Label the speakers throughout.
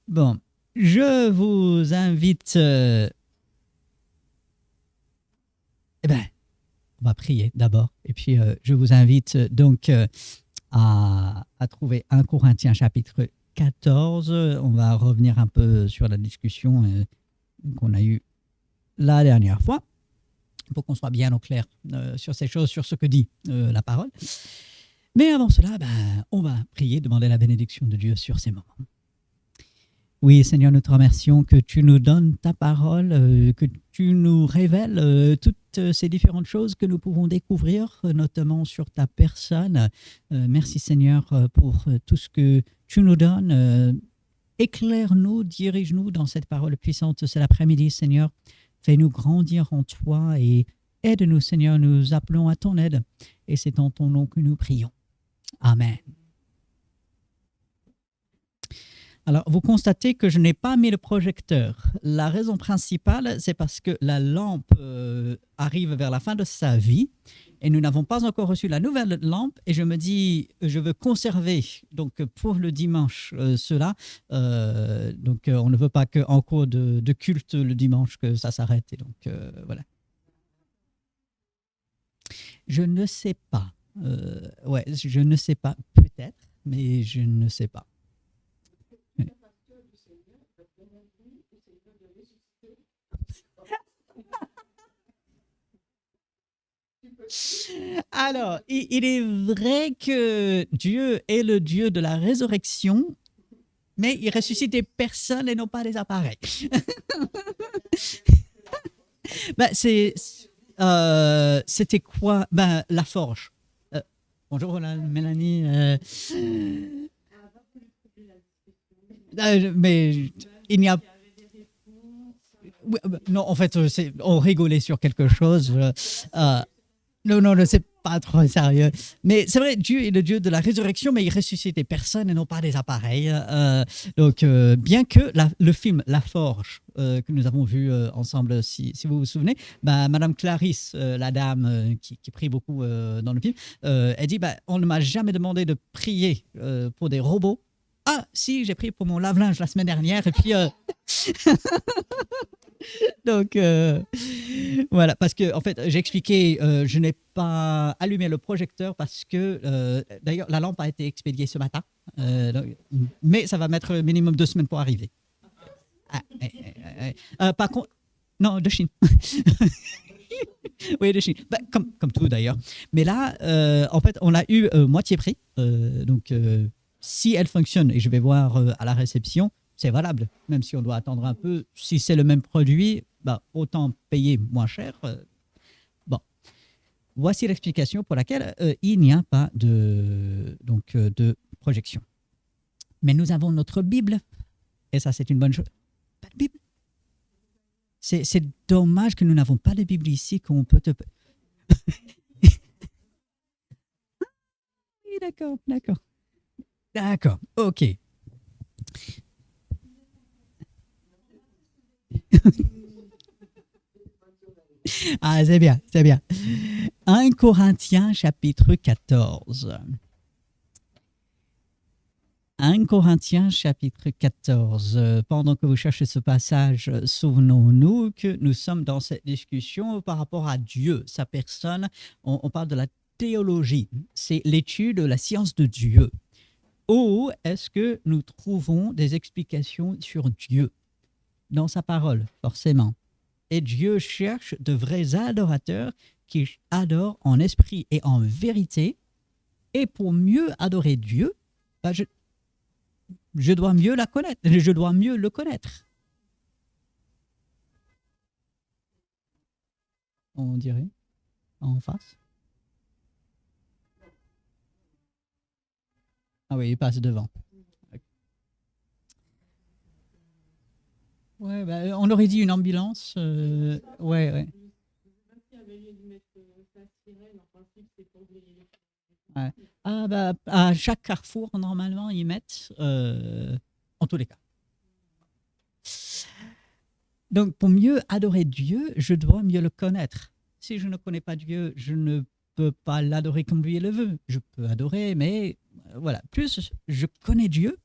Speaker 1: Bon, je vous invite. Eh ben, on va prier d'abord. Et puis, je vous invite donc à trouver 1 Corinthiens chapitre 14. On va revenir un peu sur la discussion qu'on a eue la dernière fois, pour qu'on soit bien au clair sur ces choses, sur ce que dit la parole. Mais avant cela, on va prier, demander la bénédiction de Dieu sur ces moments. Oui, Seigneur, nous te remercions que tu nous donnes ta parole, que tu nous révèles toutes ces différentes choses que nous pouvons découvrir, notamment sur ta personne. Merci, Seigneur, pour tout ce que tu nous donnes. Éclaire-nous, dirige-nous dans cette parole puissante cet après-midi, Seigneur. Fais-nous grandir en toi et aide-nous, Seigneur. Nous appelons à ton aide et c'est en ton nom que nous prions. Amen. Alors, vous constatez que je n'ai pas mis le projecteur. La raison principale, c'est parce que la lampe arrive vers la fin de sa vie et nous n'avons pas encore reçu la nouvelle lampe. Et je me dis, je veux conserver donc pour le dimanche cela. Donc, on ne veut pas qu'en cours de culte le dimanche que ça s'arrête. Et donc, voilà. Je ne sais pas. Ouais, je ne sais pas. Peut-être, mais je ne sais pas. Alors, il est vrai que Dieu est le Dieu de la résurrection, mais il ressuscite des personnes et non pas des appareils. C'était quoi la forge. Bonjour Mélanie. Mais il n'y a non, en fait, on rigolait sur quelque chose. Non, non, non, c'est pas trop sérieux. Mais c'est vrai, Dieu est le Dieu de la résurrection, mais il ressuscite des personnes et non pas des appareils. Donc, bien que le film La Forge, que nous avons vu ensemble, si vous vous souvenez, Madame Clarisse, la dame qui prie beaucoup dans le film, elle dit on ne m'a jamais demandé de prier pour des robots. Ah, si, j'ai prié pour mon lave-linge la semaine dernière, et puis. Donc, voilà, parce que, en fait, j'ai expliqué, je n'ai pas allumé le projecteur parce que, d'ailleurs, la lampe a été expédiée ce matin, donc, mais ça va mettre minimum 2 semaines pour arriver. Par contre, non, de Chine. Oui, de Chine. Comme tout d'ailleurs. Mais là, en fait, on l'a eu moitié prix. Donc, si elle fonctionne, et je vais voir à la réception, c'est valable. Même si on doit attendre un peu, si c'est le même produit, autant payer moins cher. Bon, voici l'explication pour laquelle il n'y a pas de projection. Mais nous avons notre Bible, et ça, c'est une bonne chose. Pas de Bible. C'est dommage que nous n'avons pas de Bible ici, qu'on peut te... Oui, d'accord, d'accord. D'accord, ok. Ah, c'est bien, c'est bien. 1 Corinthiens chapitre 14. 1 Corinthiens chapitre 14. Pendant que vous cherchez ce passage, souvenons-nous que nous sommes dans cette discussion par rapport à Dieu, sa personne. On parle de la théologie, c'est l'étude de la science de Dieu. Où est-ce que nous trouvons des explications sur Dieu? Dans sa parole, forcément. Et Dieu cherche de vrais adorateurs qui adorent en esprit et en vérité. Et pour mieux adorer Dieu, je dois mieux la connaître. Je dois mieux le connaître. On dirait en face. Ah oui, il passe devant. Ouais, on aurait dit une ambulance. Ouais, ouais. Ouais. Ah, à chaque carrefour, normalement, ils mettent, en tous les cas. Donc, pour mieux adorer Dieu, je dois mieux le connaître. Si je ne connais pas Dieu, je ne peux pas l'adorer comme lui le veut. Je peux adorer, mais voilà. Plus je connais Dieu,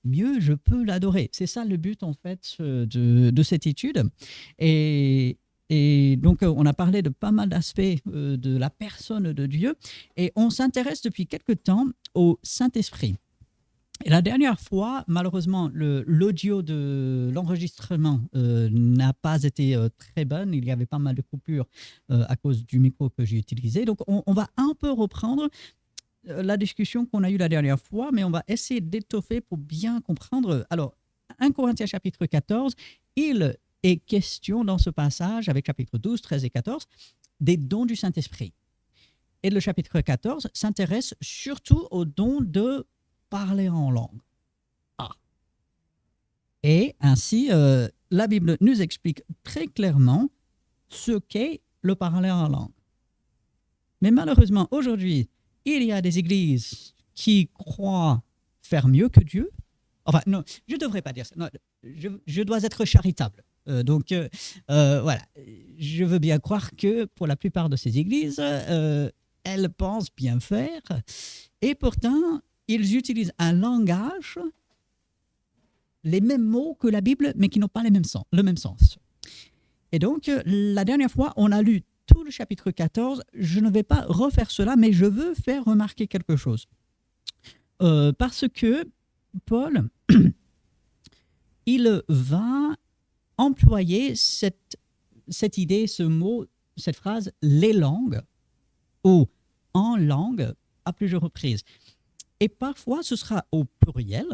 Speaker 1: mieux je peux l'adorer. C'est ça le but en fait de cette étude. Et, et donc on a parlé de pas mal d'aspects de la personne de Dieu et on s'intéresse depuis quelque temps au Saint-Esprit. Et la dernière fois, malheureusement, l'audio de l'enregistrement n'a pas été très bonne. Il y avait pas mal de coupures à cause du micro que j'ai utilisé. Donc, on va un peu reprendre la discussion qu'on a eue la dernière fois, mais on va essayer d'étoffer pour bien comprendre. Alors, 1 Corinthiens chapitre 14, il est question dans ce passage, avec chapitre 12, 13 et 14, des dons du Saint-Esprit. Et le chapitre 14 s'intéresse surtout aux dons de parler en langue. Ah. Et ainsi, la Bible nous explique très clairement ce qu'est le parler en langue. Mais malheureusement, aujourd'hui, il y a des églises qui croient faire mieux que Dieu. Enfin, non, je ne devrais pas dire ça. Non, je dois être charitable. Donc, voilà. Je veux bien croire que pour la plupart de ces églises, elles pensent bien faire. Et pourtant, ils utilisent un langage, les mêmes mots que la Bible, mais qui n'ont pas le même sens. Et donc, la dernière fois, on a lu tout le chapitre 14. Je ne vais pas refaire cela, mais je veux faire remarquer quelque chose. Parce que Paul, il va employer cette idée, ce mot, cette phrase, les langues, ou en langue, à plusieurs reprises. Et parfois, ce sera au pluriel,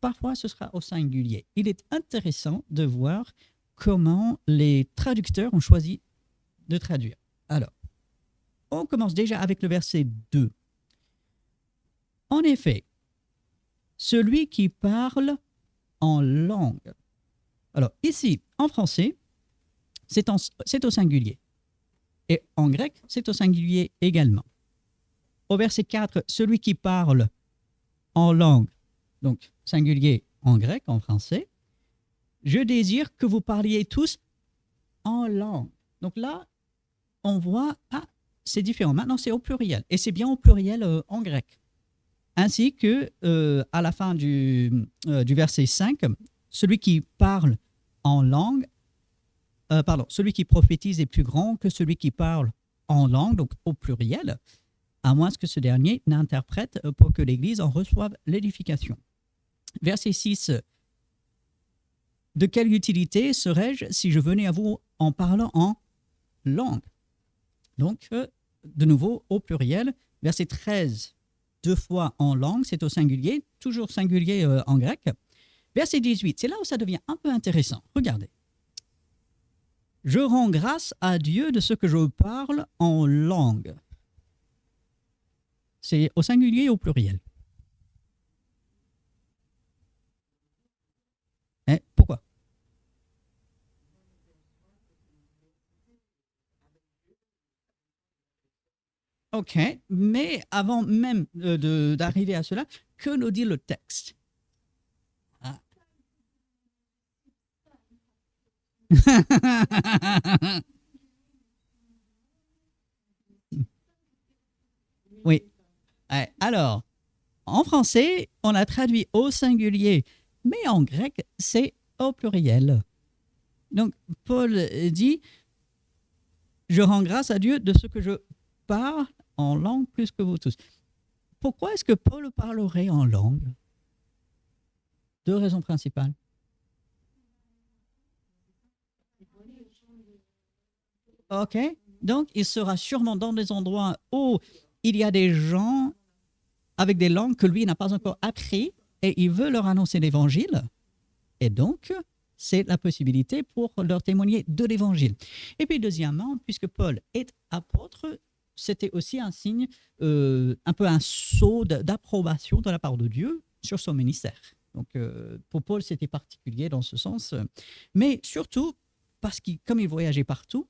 Speaker 1: parfois, ce sera au singulier. Il est intéressant de voir comment les traducteurs ont choisi de traduire. Alors, on commence déjà avec le verset 2. En effet, celui qui parle en langue. Alors, ici, en français, c'est au singulier. Et en grec, c'est au singulier également. Au verset 4, celui qui parle en langue, donc singulier en grec, en français, je désire que vous parliez tous en langue. Donc là, on voit, c'est différent. Maintenant, c'est au pluriel. Et c'est bien au pluriel en grec. Ainsi que, à la fin du verset 5, celui qui parle en langue, celui qui prophétise est plus grand que celui qui parle en langue, donc au pluriel, à moins que ce dernier n'interprète pour que l'Église en reçoive l'édification. Verset 6. De quelle utilité serais-je si je venais à vous en parlant en langue? Donc, de nouveau, au pluriel. Verset 13. 2 fois en langue, c'est au singulier, toujours singulier en grec. Verset 18, c'est là où ça devient un peu intéressant. Regardez. Je rends grâce à Dieu de ce que je parle en langue. C'est au singulier ou au pluriel? Pourquoi? Ok, mais avant même d'arriver à cela, que nous dit le texte? Ah. Oui. Alors, en français, on a traduit au singulier, mais en grec, c'est au pluriel. Donc, Paul dit, je rends grâce à Dieu de ce que je parle en langue plus que vous tous. Pourquoi est-ce que Paul parlerait en langue? 2 raisons principales. Ok, donc il sera sûrement dans des endroits où il y a des gens avec des langues que lui n'a pas encore appris et il veut leur annoncer l'évangile. Et donc, c'est la possibilité pour leur témoigner de l'évangile. Et puis deuxièmement, puisque Paul est apôtre, c'était aussi un signe, un peu un sceau d'approbation de la part de Dieu sur son ministère. Donc pour Paul, c'était particulier dans ce sens. Mais surtout, parce que comme il voyageait partout,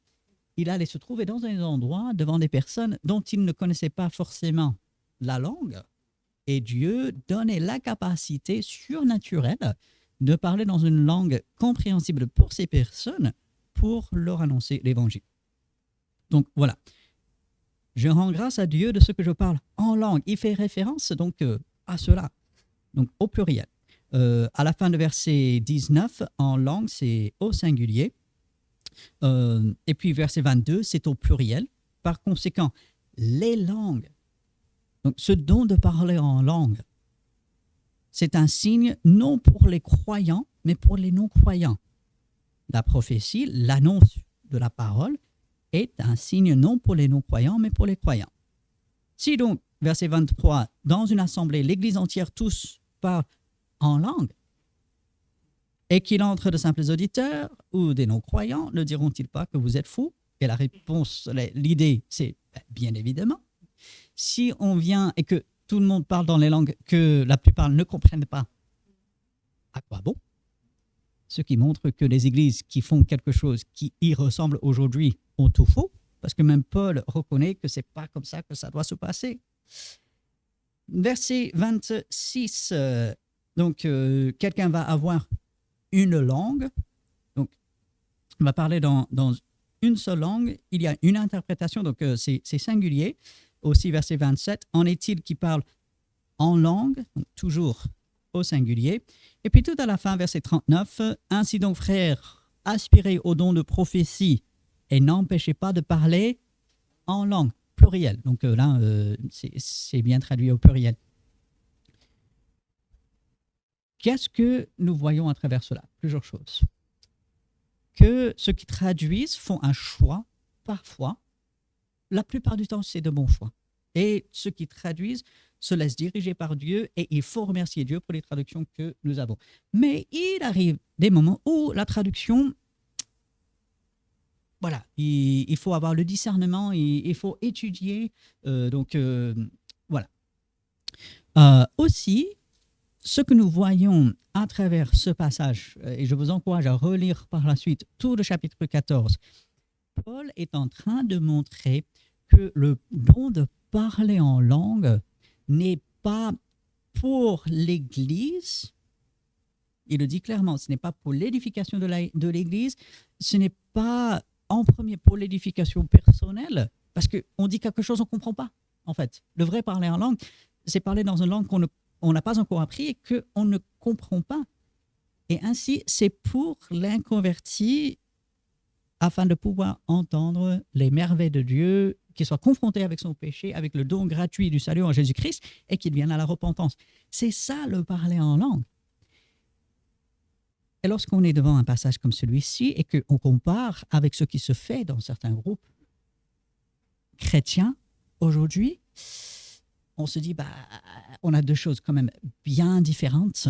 Speaker 1: il allait se trouver dans un endroit devant des personnes dont il ne connaissait pas forcément la langue. Et Dieu donnait la capacité surnaturelle de parler dans une langue compréhensible pour ces personnes pour leur annoncer l'évangile. Donc voilà. Je rends grâce à Dieu de ce que je parle en langue. Il fait référence donc à cela, donc au pluriel. À la fin de verset 19, en langue, c'est au singulier. Et puis verset 22, c'est au pluriel. Par conséquent, les langues, donc ce don de parler en langue, c'est un signe non pour les croyants, mais pour les non-croyants. La prophétie, l'annonce de la parole, est un signe non pour les non-croyants, mais pour les croyants. Si donc, verset 23, dans une assemblée, l'Église entière tous parle en langue, et qu'il entre de simples auditeurs ou des non-croyants, ne diront-ils pas que vous êtes fous? Et la réponse, l'idée, c'est bien évidemment. Si on vient et que tout le monde parle dans les langues que la plupart ne comprennent pas, à quoi bon? Ce qui montre que les églises qui font quelque chose qui y ressemble aujourd'hui ont tout faux, parce que même Paul reconnaît que ce n'est pas comme ça que ça doit se passer. Verset 26, donc quelqu'un va avoir une langue, donc on va parler dans une seule langue, il y a une interprétation, donc c'est singulier. Aussi verset 27, en est-il qui parle en langue, donc toujours au singulier. Et puis tout à la fin, verset 39, ainsi donc frères, aspirez au don de prophétie et n'empêchez pas de parler en langue, pluriel. Donc là, c'est bien traduit au pluriel. Qu'est-ce que nous voyons à travers cela? Plusieurs choses. Que ceux qui traduisent font un choix, parfois, la plupart du temps, c'est de bons choix. Et ceux qui traduisent se laissent diriger par Dieu et il faut remercier Dieu pour les traductions que nous avons. Mais il arrive des moments où la traduction, voilà, il faut avoir le discernement, il faut étudier. Voilà. Aussi, ce que nous voyons à travers ce passage, et je vous encourage à relire par la suite tout le chapitre 14, Paul est en train de montrer que le don de parler en langue n'est pas pour l'Église. Il le dit clairement, ce n'est pas pour l'édification de l'Église, ce n'est pas en premier pour l'édification personnelle, parce qu'on dit quelque chose, on ne comprend pas, en fait. Le vrai parler en langue, c'est parler dans une langue qu'on n'a pas encore appris et qu'on ne comprend pas. Et ainsi, c'est pour l'inconverti afin de pouvoir entendre les merveilles de Dieu, qu'il soit confronté avec son péché, avec le don gratuit du salut en Jésus-Christ et qu'il vienne à la repentance. C'est ça le parler en langue. Et lorsqu'on est devant un passage comme celui-ci et qu'on compare avec ce qui se fait dans certains groupes chrétiens aujourd'hui, on se dit, on a deux choses quand même bien différentes.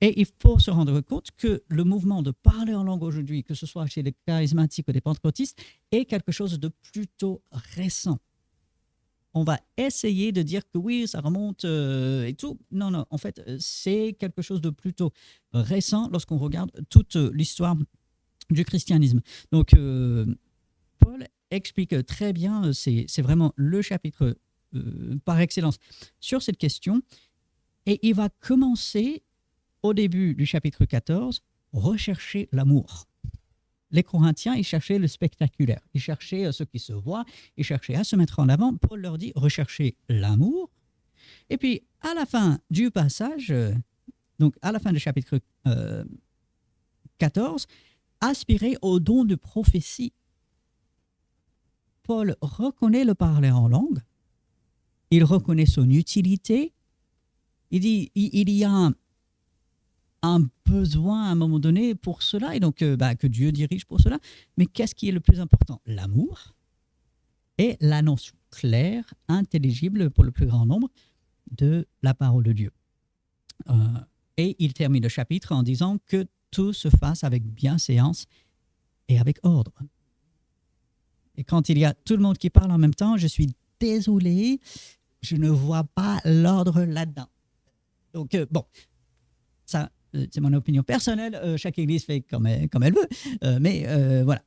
Speaker 1: Et il faut se rendre compte que le mouvement de parler en langue aujourd'hui, que ce soit chez les charismatiques ou les pentecôtistes, est quelque chose de plutôt récent. On va essayer de dire que oui, ça remonte et tout. Non, en fait, c'est quelque chose de plutôt récent lorsqu'on regarde toute l'histoire du christianisme. Donc, Paul explique très bien, c'est vraiment le chapitre par excellence sur cette question. Et il va commencer au début du chapitre 14, rechercher l'amour. Les Corinthiens, ils cherchaient le spectaculaire, ils cherchaient ce qui se voit, ils cherchaient à se mettre en avant. Paul leur dit, recherchez l'amour. Et puis, à la fin du passage, donc à la fin du chapitre 14, aspirez au don de prophétie. Paul reconnaît le parler en langue, il reconnaît son utilité, il dit, il y a un besoin à un moment donné pour cela, et donc que Dieu dirige pour cela. Mais qu'est-ce qui est le plus important? L'amour et l'annonce claire, intelligible pour le plus grand nombre de la parole de Dieu. Et il termine le chapitre en disant que tout se fasse avec bienséance et avec ordre. Et quand il y a tout le monde qui parle en même temps, je suis désolé, je ne vois pas l'ordre là-dedans. Donc, ça, c'est mon opinion personnelle. Chaque église fait comme elle veut. Mais voilà.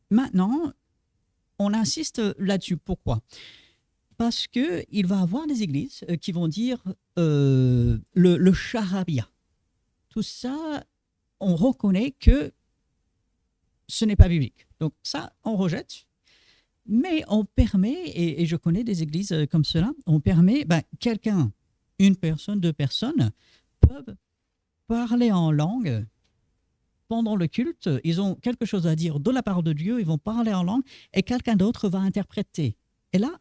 Speaker 1: Maintenant, on insiste là-dessus. Pourquoi? Parce qu'il va y avoir des églises qui vont dire le charabia. Tout ça, on reconnaît que ce n'est pas biblique. Donc ça, on rejette. Mais on permet, et je connais des églises comme cela, on permet quelqu'un une personne, deux personnes peuvent parler en langue pendant le culte. Ils ont quelque chose à dire de la part de Dieu, ils vont parler en langue et quelqu'un d'autre va interpréter. Et là,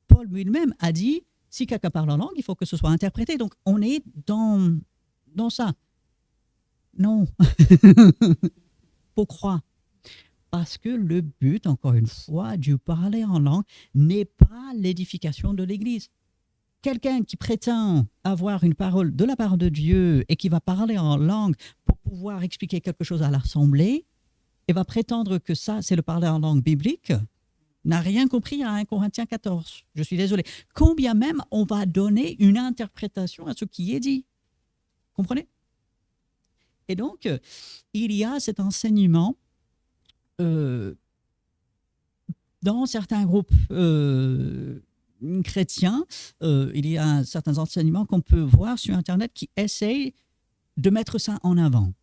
Speaker 1: Paul lui-même a dit, si quelqu'un parle en langue, il faut que ce soit interprété. Donc, on est dans ça. Non. Pourquoi? Parce que le but, encore une fois, du parler en langue n'est pas l'édification de l'Église. Quelqu'un qui prétend avoir une parole de la part de Dieu et qui va parler en langue pour pouvoir expliquer quelque chose à l'assemblée et va prétendre que ça, c'est le parler en langue biblique, n'a rien compris à 1 Corinthiens 14. Je suis désolé. Combien même on va donner une interprétation à ce qui est dit. Comprenez? Et donc, il y a cet enseignement dans certains groupes chrétiens, il y a certains enseignements qu'on peut voir sur Internet qui essayent de mettre ça en avant.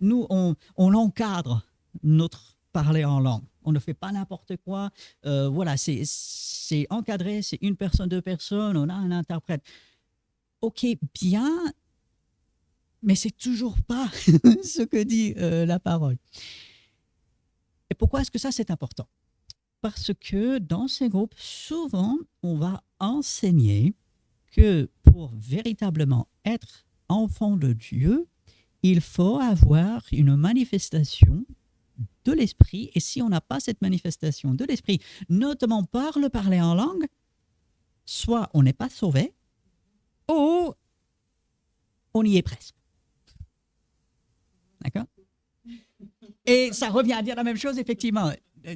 Speaker 1: Nous, on encadre notre parler en langue. On ne fait pas n'importe quoi. Voilà, c'est encadré, c'est une personne, deux personnes, on a un interprète. Ok, bien, mais c'est toujours pas ce que dit la parole. Et pourquoi est-ce que ça, c'est important? Parce que dans ces groupes, souvent, on va enseigner que pour véritablement être enfant de Dieu, il faut avoir une manifestation de l'esprit. Et si on n'a pas cette manifestation de l'esprit, notamment par le parler en langue, soit on n'est pas sauvé, ou on y est presque. D'accord? Et ça revient à dire la même chose, effectivement.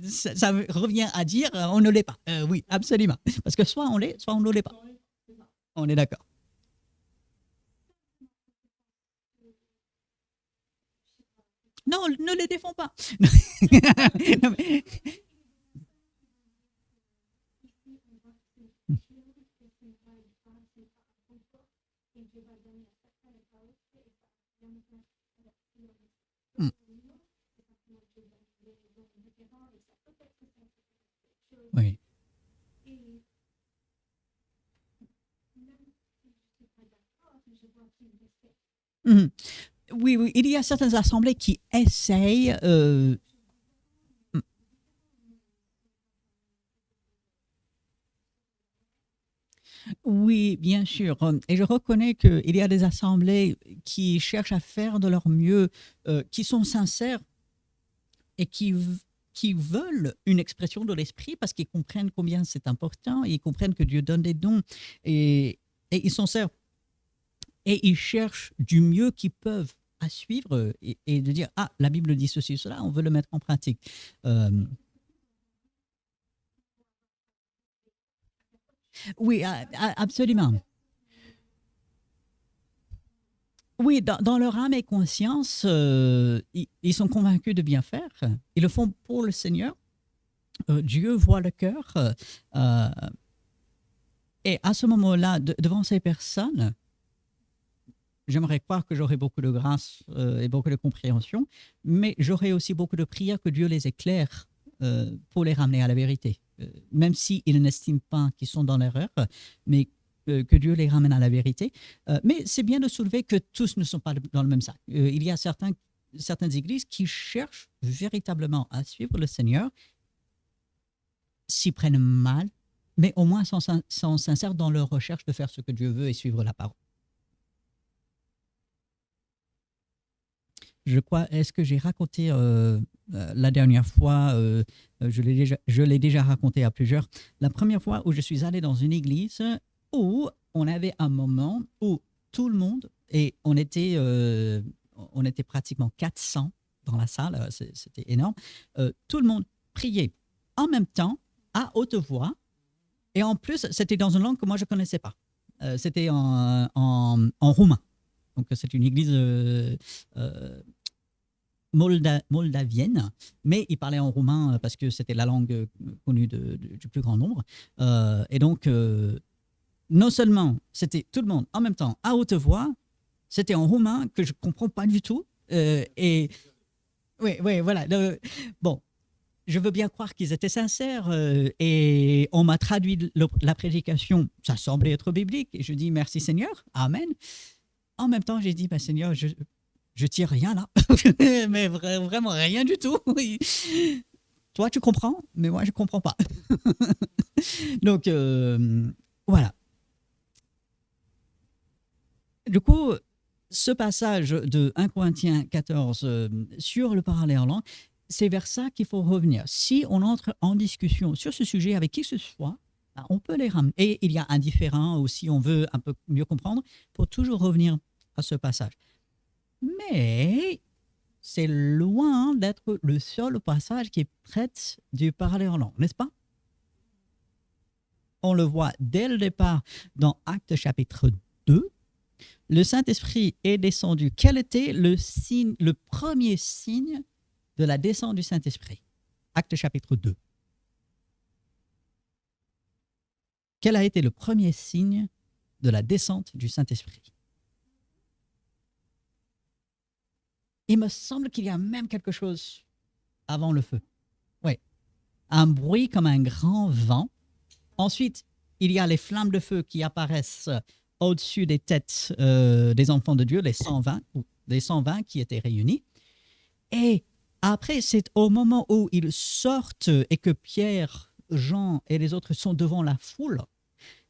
Speaker 1: Ça revient à dire on ne l'est pas. Oui, absolument. Parce que soit on l'est, soit on ne l'est pas. On est d'accord. Non, ne les défends pas. Non, mais... Hmm. Oui. Mhm. Oui, oui, il y a certaines assemblées qui essayent. Oui, bien sûr. Et je reconnais qu'il y a des assemblées qui cherchent à faire de leur mieux, qui sont sincères et qui veulent une expression de l'esprit parce qu'ils comprennent combien c'est important, ils comprennent que Dieu donne des dons et ils sont sincères et ils cherchent du mieux qu'ils peuvent à suivre et de dire la Bible dit ceci, cela, on veut le mettre en pratique. Oui, absolument. Oui, dans leur âme et conscience, ils sont convaincus de bien faire. Ils le font pour le Seigneur. Dieu voit le cœur. Euh, et à ce moment-là, devant ces personnes, j'aimerais croire que j'aurai beaucoup de grâce et beaucoup de compréhension, mais j'aurai aussi beaucoup de prières que Dieu les éclaire pour les ramener à la vérité. Même s'ils n'estiment pas qu'ils sont dans l'erreur, mais que Dieu les ramène à la vérité. Mais c'est bien de soulever que tous ne sont pas dans le même sac. Il y a certaines églises qui cherchent véritablement à suivre le Seigneur, s'y prennent mal, mais au moins sont sincères dans leur recherche de faire ce que Dieu veut et suivre la parole. Je crois, est-ce que j'ai raconté la dernière fois, je l'ai déjà raconté à plusieurs, la première fois où je suis allé dans une église où on avait un moment où tout le monde, et on était pratiquement 400 dans la salle, c'était énorme, tout le monde priait en même temps, à haute voix, et en plus, c'était dans une langue que moi je ne connaissais pas. C'était en roumain. Donc, c'est une église moldavienne, mais ils parlaient en roumain parce que c'était la langue connue du plus grand nombre. Et donc, non seulement c'était tout le monde en même temps à haute voix, c'était en roumain que je ne comprends pas du tout. Et oui, oui, voilà. Bon. je veux bien croire qu'ils étaient sincères et on m'a traduit la prédication, ça semblait être biblique et je dis merci Seigneur, Amen. En même temps, j'ai dit, bah, Seigneur, je tire rien là, mais vraiment rien du tout. Toi, tu comprends, mais moi, je ne comprends pas. Donc, voilà. Du coup, ce passage de 1 Corinthiens 14 sur le parler en langue, c'est vers ça qu'il faut revenir. Si on entre en discussion sur ce sujet avec qui que ce soit, on peut les ramener. Et il y a un différent, ou si on veut un peu mieux comprendre, il faut toujours revenir à ce passage. Mais c'est loin d'être le seul passage qui traite du parler en langue, n'est-ce pas? On le voit dès le départ dans Actes chapitre 2. Le Saint-Esprit est descendu. Quel était le premier signe de la descente du Saint-Esprit? Actes chapitre 2. Quel a été le premier signe de la descente du Saint-Esprit? Il me semble qu'il y a même quelque chose avant le feu. Oui. Un bruit comme un grand vent. Ensuite, il y a les flammes de feu qui apparaissent au-dessus des têtes des enfants de Dieu, les 120 qui étaient réunis. Et après, c'est au moment où ils sortent et que Pierre, Jean et les autres sont devant la foule,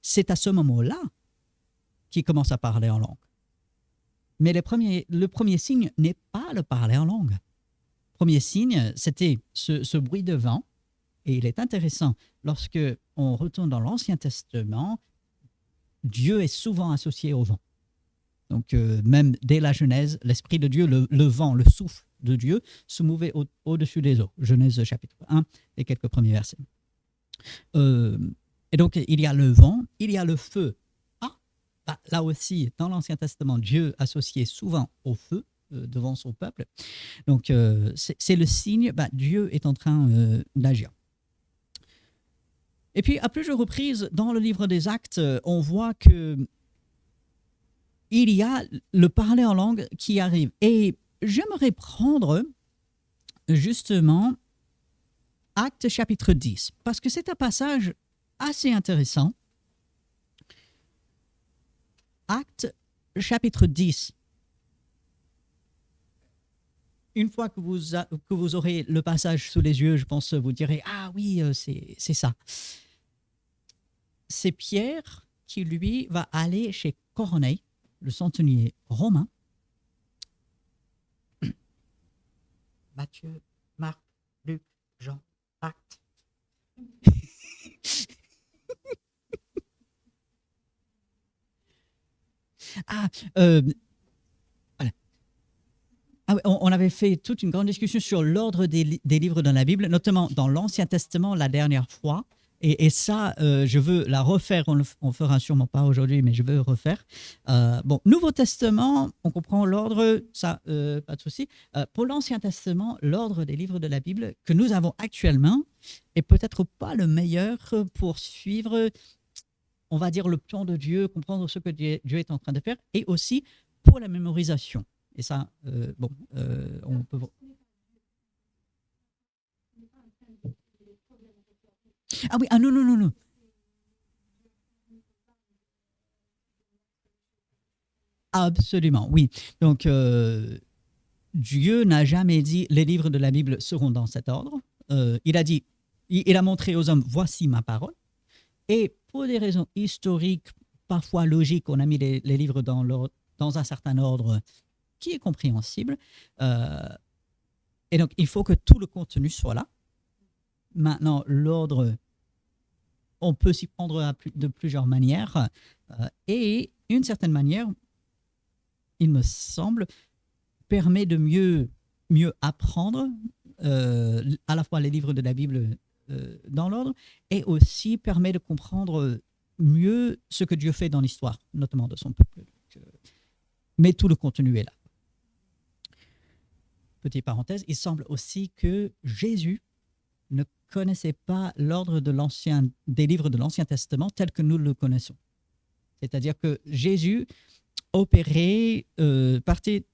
Speaker 1: c'est à ce moment-là qu'ils commencent à parler en langue. Mais le premier signe n'est pas le parler en langue. Le premier signe, c'était ce bruit de vent. Et il est intéressant, lorsque on retourne dans l'Ancien Testament, Dieu est souvent associé au vent. Donc, même dès la Genèse, l'Esprit de Dieu, le vent, le souffle de Dieu, se mouvait au-dessus des eaux. Genèse chapitre 1, les quelques premiers versets. Et donc, il y a le vent, il y a le feu. Là aussi, dans l'Ancien Testament, Dieu associé souvent au feu devant son peuple. Donc, c'est le signe, Dieu est en train d'agir. Et puis, à plusieurs reprises, dans le livre des Actes, on voit qu'il y a le parler en langue qui arrive. Et j'aimerais prendre, justement, Actes chapitre 10, parce que c'est un passage assez intéressant. Actes chapitre 10. Une fois que vous aurez le passage sous les yeux, je pense que vous direz « Ah oui, c'est ça ». C'est Pierre qui, lui, va aller chez Corneille, le centenier romain. Matthieu, Marc, Luc, Jean, Actes. Voilà. On avait fait toute une grande discussion sur l'ordre des livres dans la Bible, notamment dans l'Ancien Testament la dernière fois. Et ça, je veux la refaire. On fera sûrement pas aujourd'hui, mais je veux refaire. Nouveau Testament, on comprend l'ordre, ça, pas de souci. Pour l'Ancien Testament, l'ordre des livres de la Bible que nous avons actuellement est peut-être pas le meilleur pour suivre, on va dire, le plan de Dieu, comprendre ce que Dieu est en train de faire, et aussi pour la mémorisation. Et ça, on peut... Ah oui, non. Absolument, oui. Donc, Dieu n'a jamais dit les livres de la Bible seront dans cet ordre. Il a dit, il a montré aux hommes, voici ma parole. Et pour des raisons historiques, parfois logiques, on a mis les livres dans un certain ordre qui est compréhensible. Et donc, il faut que tout le contenu soit là. Maintenant, l'ordre, on peut s'y prendre de plusieurs manières. Et une certaine manière, il me semble, permet de mieux apprendre à la fois les livres de la Bible dans l'ordre et aussi permet de comprendre mieux ce que Dieu fait dans l'histoire, notamment de son peuple. Mais tout le contenu est là. Petite parenthèse, il semble aussi que Jésus ne connaissait pas l'ordre des livres de l'Ancien Testament tel que nous le connaissons. C'est-à-dire que Jésus opérait, partait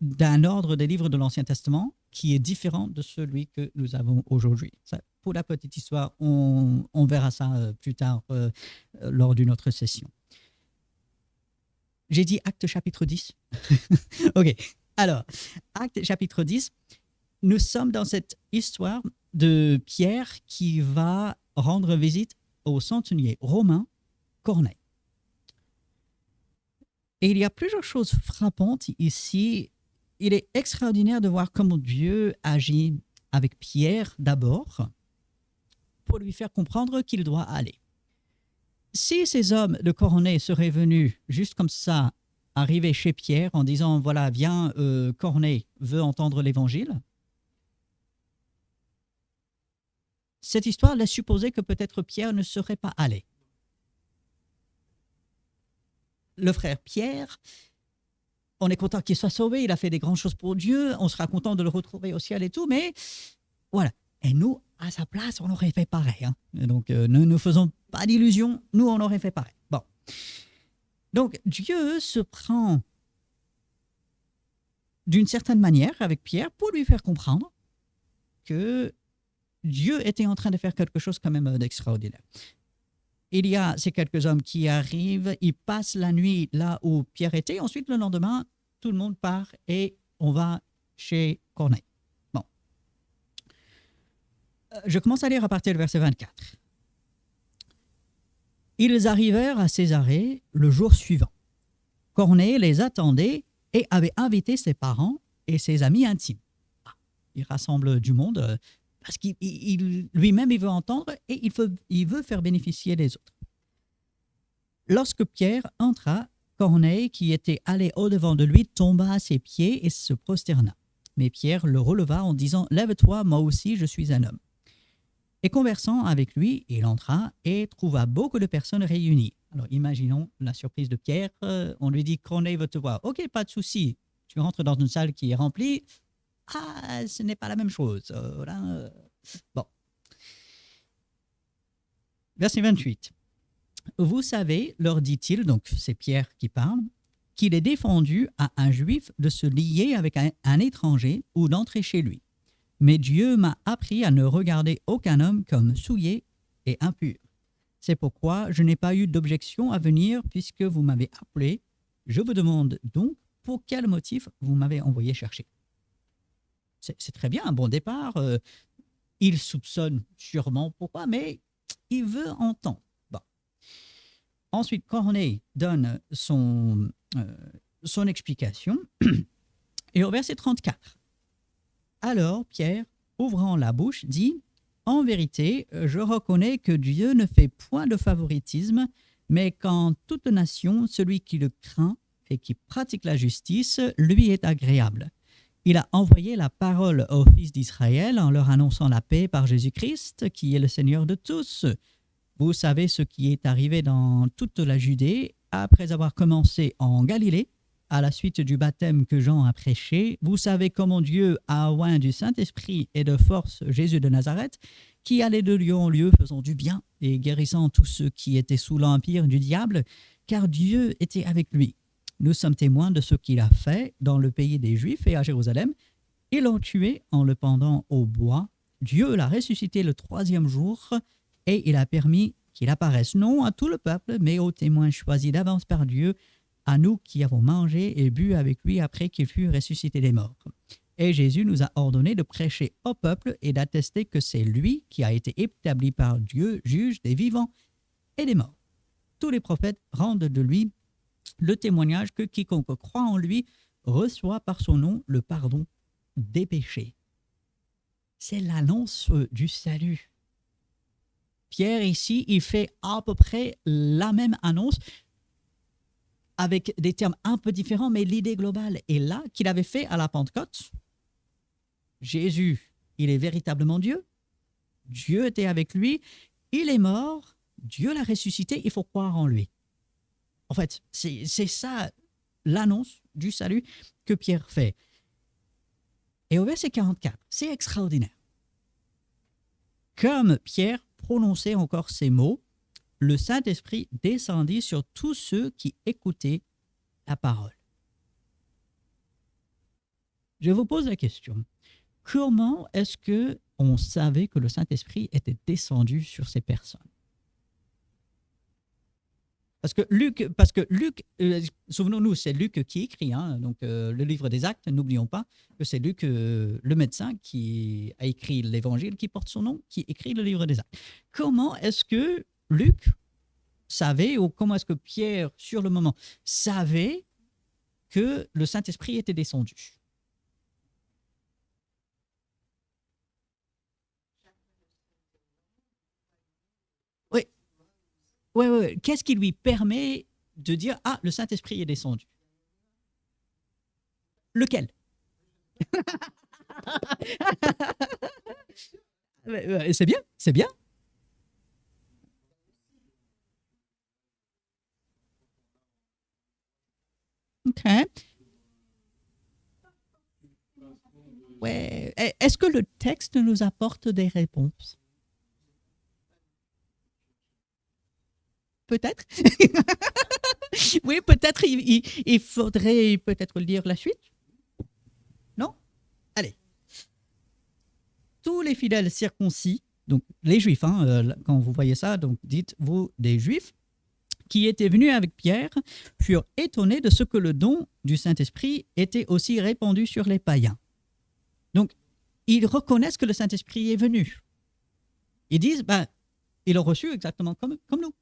Speaker 1: d'un ordre des livres de l'Ancien Testament qui est différent de celui que nous avons aujourd'hui. Ça, pour la petite histoire, on verra ça plus tard lors d'une autre session. J'ai dit Actes chapitre 10. Ok, alors, Actes chapitre 10, nous sommes dans cette histoire de Pierre qui va rendre visite au centenier romain Corneille. Et il y a plusieurs choses frappantes ici. Il est extraordinaire de voir comment Dieu agit avec Pierre d'abord pour lui faire comprendre qu'il doit aller. Si ces hommes de Corneille seraient venus juste comme ça, arriver chez Pierre en disant « Voilà, viens, Corneille veut entendre l'évangile », cette histoire laisse supposer que peut-être Pierre ne serait pas allé. Le frère Pierre, on est content qu'il soit sauvé, il a fait des grandes choses pour Dieu, on sera content de le retrouver au ciel et tout, mais voilà. Et nous, à sa place, on aurait fait pareil. Hein. Donc, ne nous faisons pas d'illusions, nous, on aurait fait pareil. Bon. Donc, Dieu se prend d'une certaine manière avec Pierre pour lui faire comprendre que Dieu était en train de faire quelque chose quand même d'extraordinaire. Il y a ces quelques hommes qui arrivent, ils passent la nuit là où Pierre était. Ensuite, le lendemain, tout le monde part et on va chez Corneille. Bon. Je commence à lire à partir du verset 24. Ils arrivèrent à Césarée le jour suivant. Corneille les attendait et avait invité ses parents et ses amis intimes. Il rassemble du monde parce qu'il lui-même, il veut entendre et il veut faire bénéficier les autres. Lorsque Pierre entra, Corneille, qui était allé au-devant de lui, tomba à ses pieds et se prosterna. Mais Pierre le releva en disant « Lève-toi, moi aussi, je suis un homme. » Et conversant avec lui, il entra et trouva beaucoup de personnes réunies. Alors, imaginons la surprise de Pierre. On lui dit « Corneille veut te voir. » Ok, pas de souci. Tu rentres dans une salle qui est remplie. Ah, ce n'est pas la même chose. Bon. Verset 28. Vous savez, leur dit-il, donc c'est Pierre qui parle, qu'il est défendu à un juif de se lier avec un étranger ou d'entrer chez lui. Mais Dieu m'a appris à ne regarder aucun homme comme souillé et impur. C'est pourquoi je n'ai pas eu d'objection à venir puisque vous m'avez appelé. Je vous demande donc pour quel motif vous m'avez envoyé chercher. C'est très bien, un bon départ. Il soupçonne sûrement pourquoi, mais il veut entendre. Bon. Ensuite, Corneille donne son explication. Et au verset 34, alors Pierre, ouvrant la bouche, dit « En vérité, je reconnais que Dieu ne fait point de favoritisme, mais qu'en toute nation, celui qui le craint et qui pratique la justice, lui est agréable. Il a envoyé la parole aux fils d'Israël en leur annonçant la paix par Jésus-Christ, qui est le Seigneur de tous. Vous savez ce qui est arrivé dans toute la Judée, après avoir commencé en Galilée, à la suite du baptême que Jean a prêché. Vous savez comment Dieu a oint du Saint-Esprit et de force Jésus de Nazareth, qui allait de lieu en lieu faisant du bien et guérissant tous ceux qui étaient sous l'empire du diable, car Dieu était avec lui. Nous sommes témoins de ce qu'il a fait dans le pays des Juifs et à Jérusalem. Ils l'ont tué en le pendant au bois. Dieu l'a ressuscité le 3e jour et il a permis qu'il apparaisse non à tout le peuple, mais aux témoins choisis d'avance par Dieu, à nous qui avons mangé et bu avec lui après qu'il fut ressuscité des morts. Et Jésus nous a ordonné de prêcher au peuple et d'attester que c'est lui qui a été établi par Dieu, juge des vivants et des morts. Tous les prophètes rendent de lui le témoignage que quiconque croit en lui reçoit par son nom le pardon des péchés. C'est l'annonce du salut. Pierre ici, il fait à peu près la même annonce avec des termes un peu différents, mais l'idée globale est là, qu'il avait fait à la Pentecôte. Jésus, il est véritablement Dieu. Dieu était avec lui. Il est mort. Dieu l'a ressuscité. Il faut croire en lui. En fait, c'est ça l'annonce du salut que Pierre fait. Et au verset 44, c'est extraordinaire. Comme Pierre prononçait encore ces mots, le Saint-Esprit descendit sur tous ceux qui écoutaient la parole. Je vous pose la question. comment est-ce que on savait que le Saint-Esprit était descendu sur ces personnes? Parce que Luc, souvenons-nous, c'est Luc qui écrit, hein, donc le livre des Actes. N'oublions pas que c'est Luc, le médecin, qui a écrit l'Évangile, qui porte son nom, qui écrit le livre des Actes. Comment est-ce que Luc savait, ou comment est-ce que Pierre, sur le moment, savait que le Saint-Esprit était descendu? Oui, oui, oui, oui. Qu'est-ce qui lui permet de dire, ah, le Saint-Esprit est descendu? Lequel? C'est bien, c'est bien. Ok. Ouais. Est-ce que le texte nous apporte des réponses? Peut-être. Oui, peut-être il faudrait peut-être lire la suite. Non? Allez. Tous les fidèles circoncis, donc les juifs, hein, quand vous voyez ça, donc dites-vous des juifs, qui étaient venus avec Pierre, furent étonnés de ce que le don du Saint-Esprit était aussi répandu sur les païens. Donc, ils reconnaissent que le Saint-Esprit est venu. Ils disent, ben, ils l'ont reçu exactement comme nous.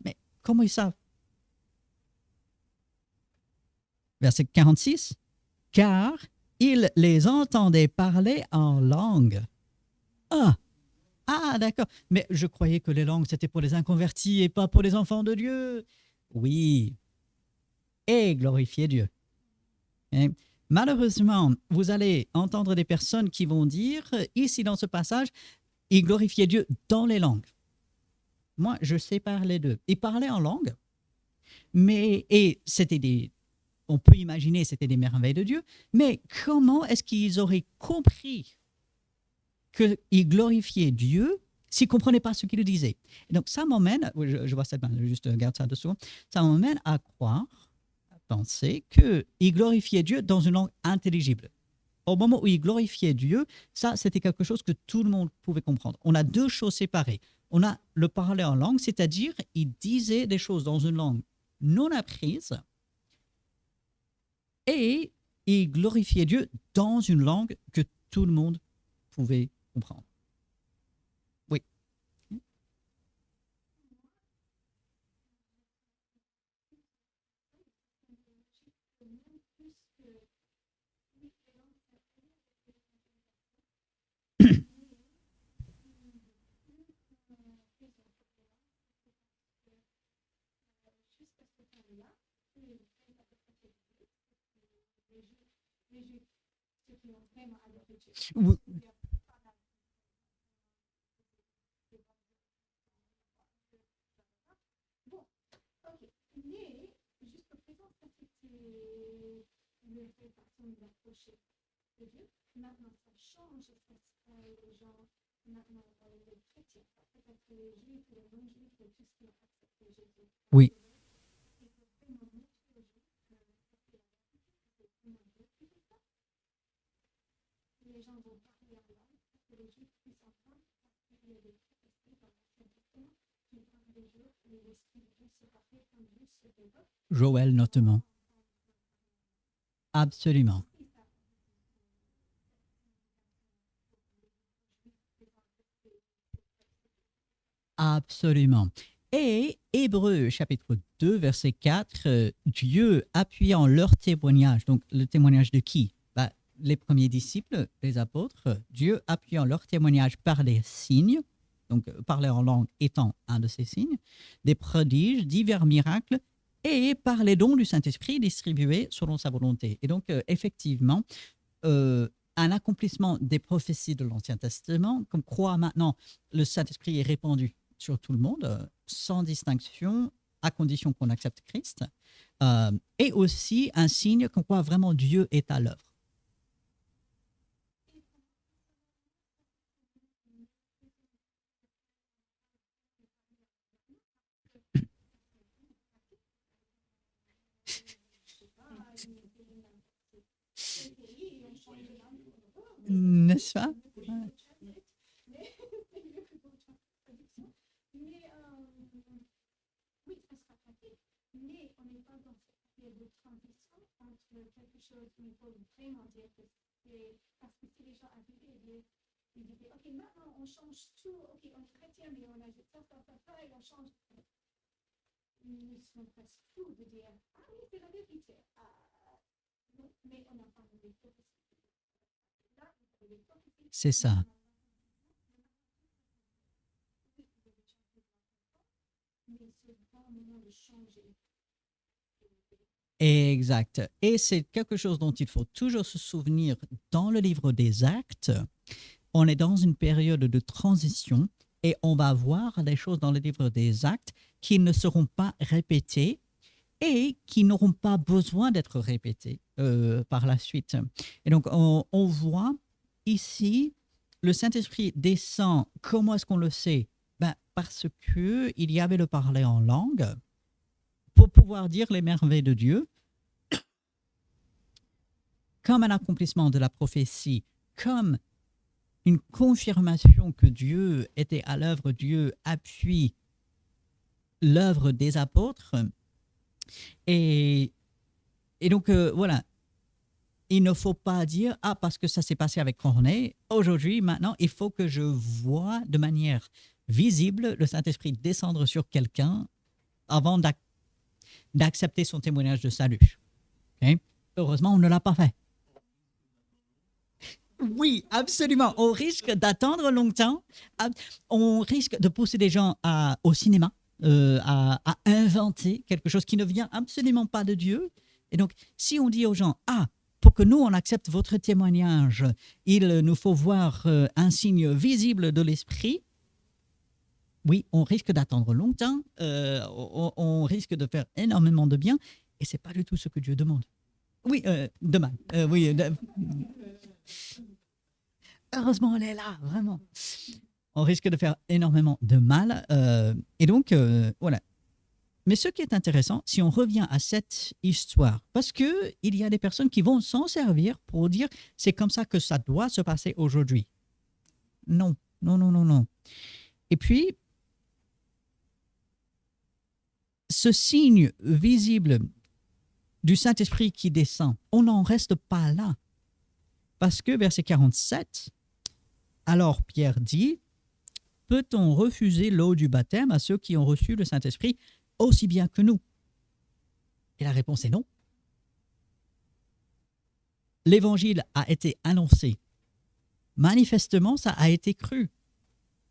Speaker 1: Mais comment ils savent? Verset 46. Car ils les entendaient parler en langue. Ah, ah, d'accord. Mais je croyais que les langues, c'était pour les inconvertis et pas pour les enfants de Dieu. Oui, et glorifier Dieu. Et malheureusement, vous allez entendre des personnes qui vont dire, ici dans ce passage, ils glorifiaient Dieu dans les langues. Moi, je sépare les deux. Ils parlaient en langue, mais, et c'était des, on peut imaginer, c'était des merveilles de Dieu, mais comment est-ce qu'ils auraient compris qu'ils glorifiaient Dieu s'ils ne comprenaient pas ce qu'il disait? Et donc, ça m'emmène, je vois ça, juste garde ça dessous, ça m'emmène à croire, à penser qu'ils glorifiaient Dieu dans une langue intelligible. Au moment où ils glorifiaient Dieu, ça, c'était quelque chose que tout le monde pouvait comprendre. On a deux choses séparées. On a le parler en langue, c'est-à-dire ils disaient des choses dans une langue non apprise et ils glorifiaient Dieu dans une langue que tout le monde pouvait comprendre. Oui. Oui. Oui. Joël notamment. Absolument. Absolument. Et Hébreux chapitre 2, verset 4, Dieu appuyant leur témoignage, donc le témoignage de qui? Bah, les premiers disciples, les apôtres, Dieu appuyant leur témoignage par les signes, donc parler en langue étant un de ces signes, des prodiges, divers miracles, et par les dons du Saint-Esprit distribués selon sa volonté. Et donc, effectivement, euh, un accomplissement des prophéties de l'Ancien Testament, comme croit maintenant le Saint-Esprit est répandu sur tout le monde, sans distinction, à condition qu'on accepte Christ, et aussi un signe comme quoi vraiment Dieu est à l'œuvre. N'est-ce pas? C'est ça. Exact. Et c'est quelque chose dont il faut toujours se souvenir dans le livre des Actes. On est dans une période de transition et on va voir des choses dans le livre des Actes qui ne seront pas répétées et qui n'auront pas besoin d'être répétées par la suite. Et donc, on voit ici, le Saint-Esprit descend. Comment est-ce qu'on le sait? Ben, parce qu'il y avait le parler en langue pour pouvoir dire les merveilles de Dieu, comme un accomplissement de la prophétie, comme une confirmation que Dieu était à l'œuvre, Dieu appuie l'œuvre des apôtres. Et, et donc, voilà, il ne faut pas dire, ah, parce que ça s'est passé avec Corneille, aujourd'hui, maintenant, il faut que je vois de manière visible le Saint-Esprit descendre sur quelqu'un avant d'accepter son témoignage de salut. Okay? Heureusement, on ne l'a pas fait. Oui, absolument. On risque d'attendre longtemps. On risque de pousser des gens au cinéma, à inventer quelque chose qui ne vient absolument pas de Dieu. Et donc, si on dit aux gens, ah, pour que nous, on accepte votre témoignage, il nous faut voir un signe visible de l'esprit, oui, on risque d'attendre longtemps, on risque de faire énormément de bien, et ce n'est pas du tout ce que Dieu demande. Oui, demain. Oui, heureusement, elle est là, vraiment. On risque de faire énormément de mal. Et donc, voilà. Mais ce qui est intéressant, si on revient à cette histoire, parce qu'il y a des personnes qui vont s'en servir pour dire c'est comme ça que ça doit se passer aujourd'hui. Non, non, non, non, non. Et puis, ce signe visible du Saint-Esprit qui descend, on n'en reste pas là. Parce que, verset 47, alors Pierre dit, peut-on refuser l'eau du baptême à ceux qui ont reçu le Saint-Esprit aussi bien que nous? Et la réponse est non. L'évangile a été annoncé. Manifestement, ça a été cru.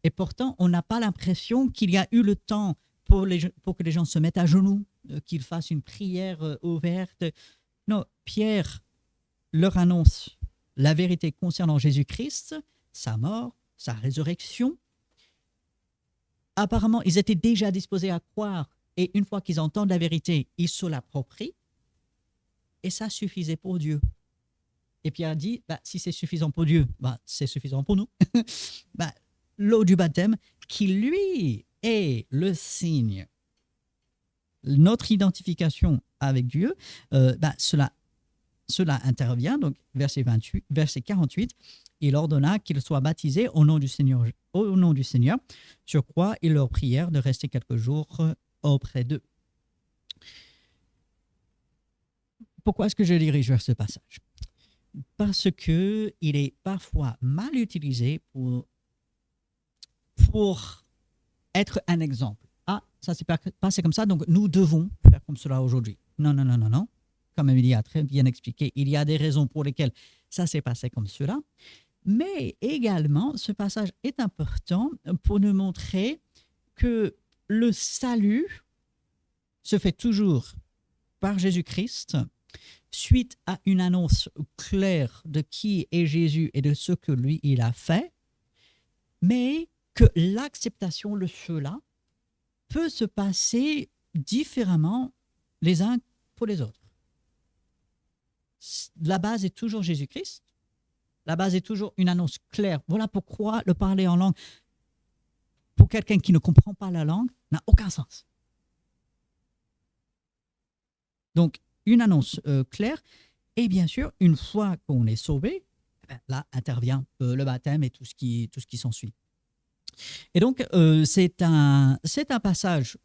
Speaker 1: Et pourtant, on n'a pas l'impression qu'il y a eu le temps pour que les gens se mettent à genoux, qu'ils fassent une prière ouverte. Non, Pierre leur annonce la vérité concernant Jésus-Christ, sa mort, sa résurrection. Apparemment, ils étaient déjà disposés à croire, et une fois qu'ils entendent la vérité, ils se l'approprient, et ça suffisait pour Dieu. Et Pierre dit, bah, si c'est suffisant pour Dieu, bah, c'est suffisant pour nous. Bah, l'eau du baptême, qui lui est le signe, notre identification avec Dieu, bah, cela intervient. Donc, verset 48, il ordonna qu'ils soient baptisés au nom du Seigneur. Sur quoi ils leur prièrent de rester quelques jours auprès d'eux. Pourquoi est-ce que je dirige vers ce passage? Parce qu'il est parfois mal utilisé pour être un exemple. Ah, ça s'est passé comme ça, donc nous devons faire comme cela aujourd'hui. Non, non, non, non, non. Comme Amélie a très bien expliqué, il y a des raisons pour lesquelles ça s'est passé comme cela. Mais également, ce passage est important pour nous montrer que le salut se fait toujours par Jésus-Christ, suite à une annonce claire de qui est Jésus et de ce que lui, il a fait, mais que l'acceptation de cela peut se passer différemment les uns pour les autres. La base est toujours Jésus-Christ. La base est toujours une annonce claire. Voilà pourquoi le parler en langue, pour quelqu'un qui ne comprend pas la langue, n'a aucun sens. Donc, une annonce claire. Et bien sûr, une fois qu'on est sauvé, là intervient le baptême et tout ce qui s'ensuit. Et donc, c'est un passage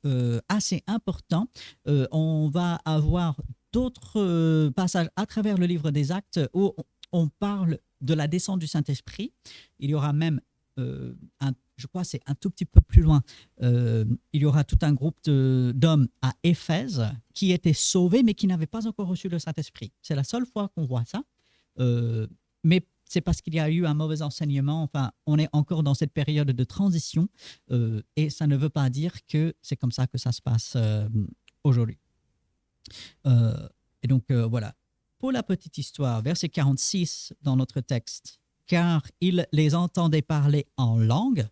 Speaker 1: assez important. On va avoir d'autres passages à travers le livre des Actes où on parle de la descente du Saint-Esprit. Il y aura même, je crois, c'est un tout petit peu plus loin, il y aura tout un groupe d'hommes à Éphèse qui étaient sauvés mais qui n'avaient pas encore reçu le Saint-Esprit. C'est la seule fois qu'on voit ça. Mais c'est parce qu'il y a eu un mauvais enseignement. Enfin, on est encore dans cette période de transition et ça ne veut pas dire que c'est comme ça que ça se passe aujourd'hui. Et donc, voilà. Pour la petite histoire, verset 46 dans notre texte, car il les entendait parler en langue,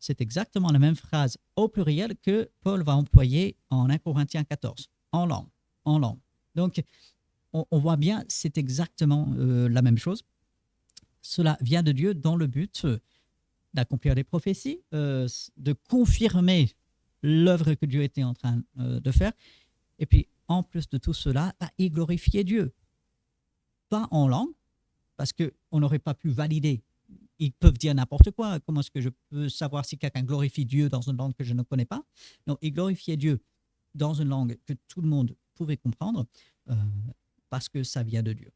Speaker 1: c'est exactement la même phrase au pluriel que Paul va employer en 1 Corinthiens 14, en langue, en langue. Donc, on voit bien, c'est exactement la même chose. Cela vient de Dieu dans le but d'accomplir des prophéties, de confirmer l'œuvre que Dieu était en train de faire. Et puis, en plus de tout cela, il glorifiait Dieu. Pas en langue, parce qu'on n'aurait pas pu valider. Ils peuvent dire n'importe quoi. Comment est-ce que je peux savoir si quelqu'un glorifie Dieu dans une langue que je ne connais pas? Non, il glorifiait Dieu dans une langue que tout le monde pouvait comprendre, parce que ça vient de Dieu.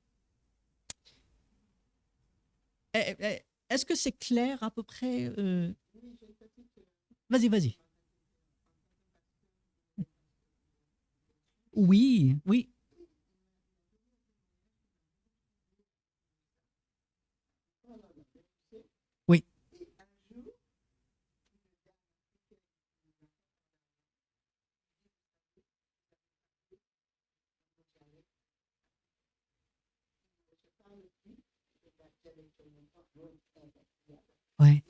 Speaker 1: Est-ce que c'est clair à peu près Vas-y, vas-y. Oui, oui. Oui. Ouais.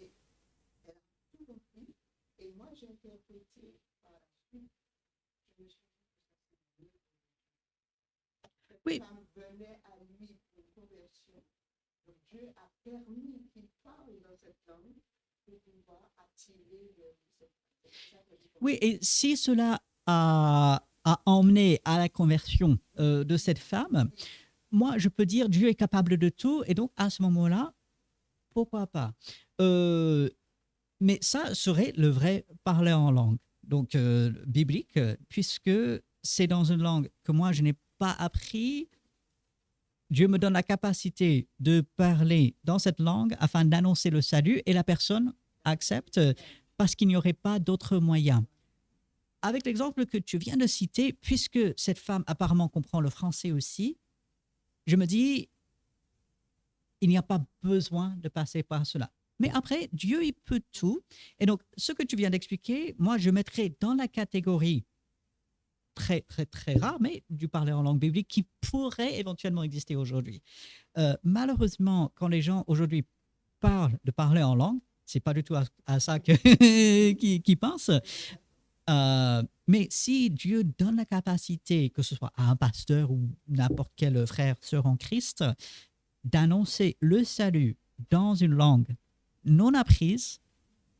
Speaker 1: Oui. Oui, et si cela a emmené à la conversion de cette femme, moi, je peux dire Dieu est capable de tout, et donc à ce moment-là, pourquoi pas. Mais ça serait le vrai parler en langue, donc biblique, puisque c'est dans une langue que moi, je n'ai pas appris. Dieu me donne la capacité de parler dans cette langue afin d'annoncer le salut et la personne accepte parce qu'il n'y aurait pas d'autre moyen. Avec l'exemple que tu viens de citer, puisque cette femme apparemment comprend le français aussi, je me dis, il n'y a pas besoin de passer par cela. Mais après, Dieu, il peut tout. Et donc, ce que tu viens d'expliquer, moi, je mettrais dans la catégorie très, très, très rare, mais du parler en langue biblique qui pourrait éventuellement exister aujourd'hui. Malheureusement, quand les gens aujourd'hui parlent de parler en langue, c'est pas du tout à ça qu'ils pensent. Mais si Dieu donne la capacité, que ce soit à un pasteur ou n'importe quel frère, sœur en Christ, d'annoncer le salut dans une langue non apprise,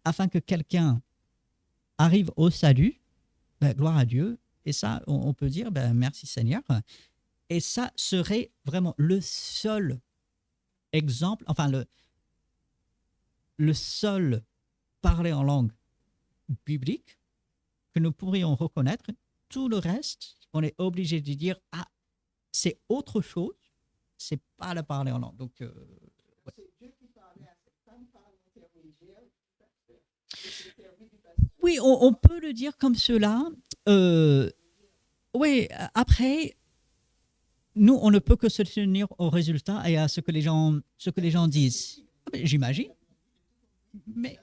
Speaker 1: afin que quelqu'un arrive au salut, ben, gloire à Dieu. Et ça, on peut dire, ben, merci Seigneur. Et ça serait vraiment le seul exemple, enfin le seul parler en langue biblique que nous pourrions reconnaître. Tout le reste, on est obligé de dire, ah, c'est autre chose, c'est pas le parler en langue. Donc, oui, on peut le dire comme cela. Oui, après, nous, on ne peut que se tenir au résultat et à ce que les gens disent. Ah, ben, j'imagine. Mais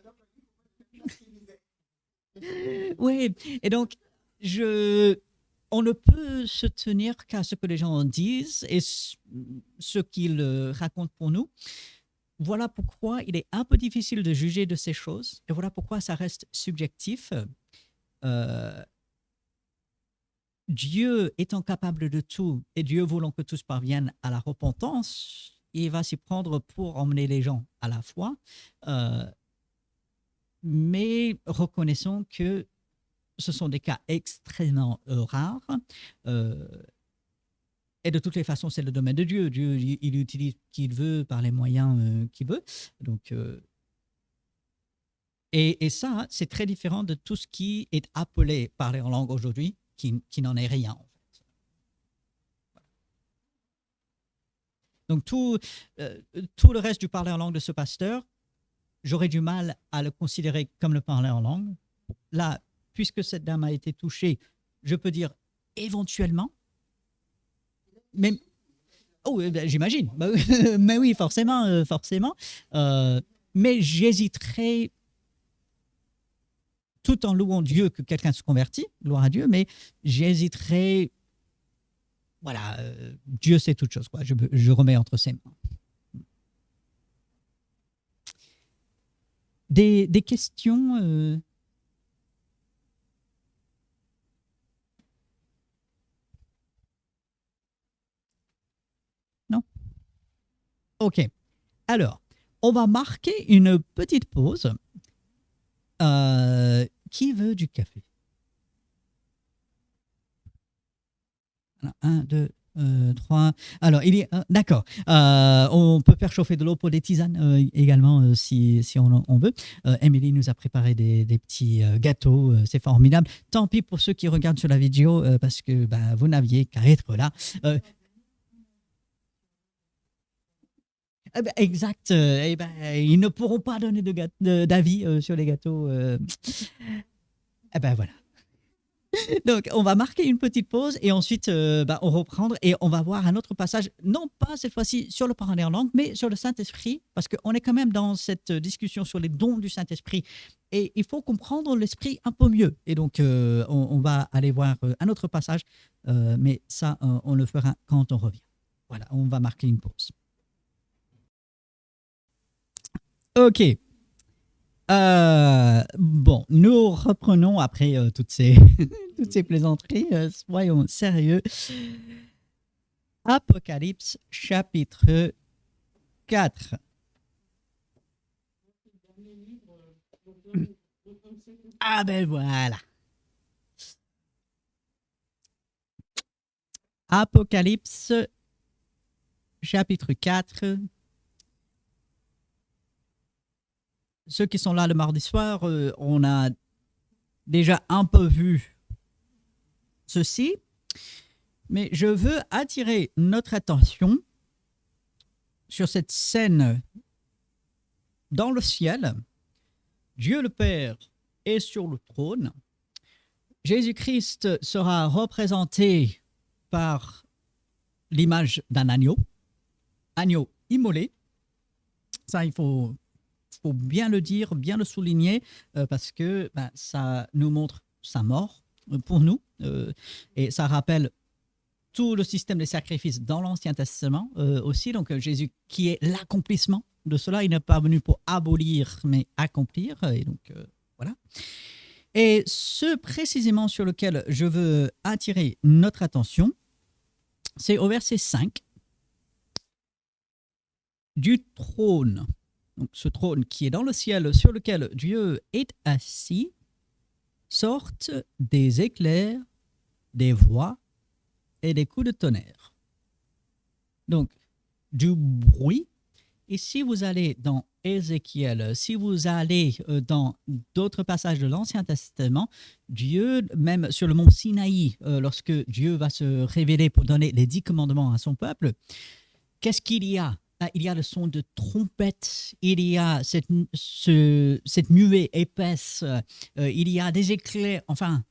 Speaker 1: oui, et donc, je, on ne peut se tenir qu'à ce que les gens disent et ce qu'ils racontent pour nous. Voilà pourquoi il est un peu difficile de juger de ces choses et voilà pourquoi ça reste subjectif. Euh, Dieu étant capable de tout et Dieu voulant que tous parviennent à la repentance, il va s'y prendre pour emmener les gens à la foi. Euh, mais reconnaissons que ce sont des cas extrêmement rares. Euh, Et de toutes les façons, c'est le domaine de Dieu. Dieu, il utilise qui il veut par les moyens qu'il veut. Donc, et ça, c'est très différent de tout ce qui est appelé parler en langue aujourd'hui, qui n'en est rien. En fait. Donc, tout le reste du parler en langue de ce pasteur, j'aurais du mal à le considérer comme le parler en langue. Là, puisque cette dame a été touchée, je peux dire éventuellement, mais oh, ben, j'imagine, bah, mais oui, forcément, forcément. Mais j'hésiterais, tout en louant Dieu que quelqu'un se convertit, gloire à Dieu, mais j'hésiterais, voilà, Dieu sait toutes choses, quoi. Je remets entre ses mains. Des questions Non? Ok. Alors, on va marquer une petite pause. Qui veut du café? Un, deux, trois. Alors, il est d'accord. On peut faire chauffer de l'eau pour des tisanes également si on veut. Émilie nous a préparé des petits gâteaux. C'est formidable. Tant pis pour ceux qui regardent sur la vidéo parce que bah, vous n'aviez qu'à être là. Eh ben, exact. Eh ben, ils ne pourront pas donner d'avis sur les gâteaux. Eh ben voilà. Donc, on va marquer une petite pause et ensuite, bah, on reprendre et on va voir un autre passage, non pas cette fois-ci sur le parler en langue, mais sur le Saint-Esprit, parce qu'on est quand même dans cette discussion sur les dons du Saint-Esprit et il faut comprendre l'Esprit un peu mieux. Et donc, on va aller voir un autre passage, mais ça, on le fera quand on revient. Voilà, on va marquer une pause. Ok. Bon, nous reprenons après toutes ces, toutes ces plaisanteries. Soyons sérieux. Apocalypse chapitre 4. Ah ben voilà. Apocalypse chapitre 4. Ceux qui sont là le mardi soir, on a déjà un peu vu ceci, mais je veux attirer notre attention sur cette scène dans le ciel. Dieu le Père est sur le trône. Jésus-Christ sera représenté par l'image d'un agneau immolé. Ça, il faut bien le dire, bien le souligner, parce que ben, ça nous montre sa mort pour nous, et ça rappelle tout le système des sacrifices dans l'Ancien Testament aussi. Donc Jésus qui est l'accomplissement de cela, il n'est pas venu pour abolir, mais accomplir. Et donc voilà. Et ce précisément sur lequel je veux attirer notre attention, c'est au verset 5. Du trône. Donc, ce trône qui est dans le ciel, sur lequel Dieu est assis, sortent des éclairs, des voix et des coups de tonnerre. Donc, du bruit. Et si vous allez dans Ézéchiel, si vous allez dans d'autres passages de l'Ancien Testament, Dieu, même sur le mont Sinaï, lorsque Dieu va se révéler pour donner les 10 commandements à son peuple, qu'est-ce qu'il y a? Il y a le son de trompette, il y a cette nuée épaisse, il y a des éclairs. Enfin,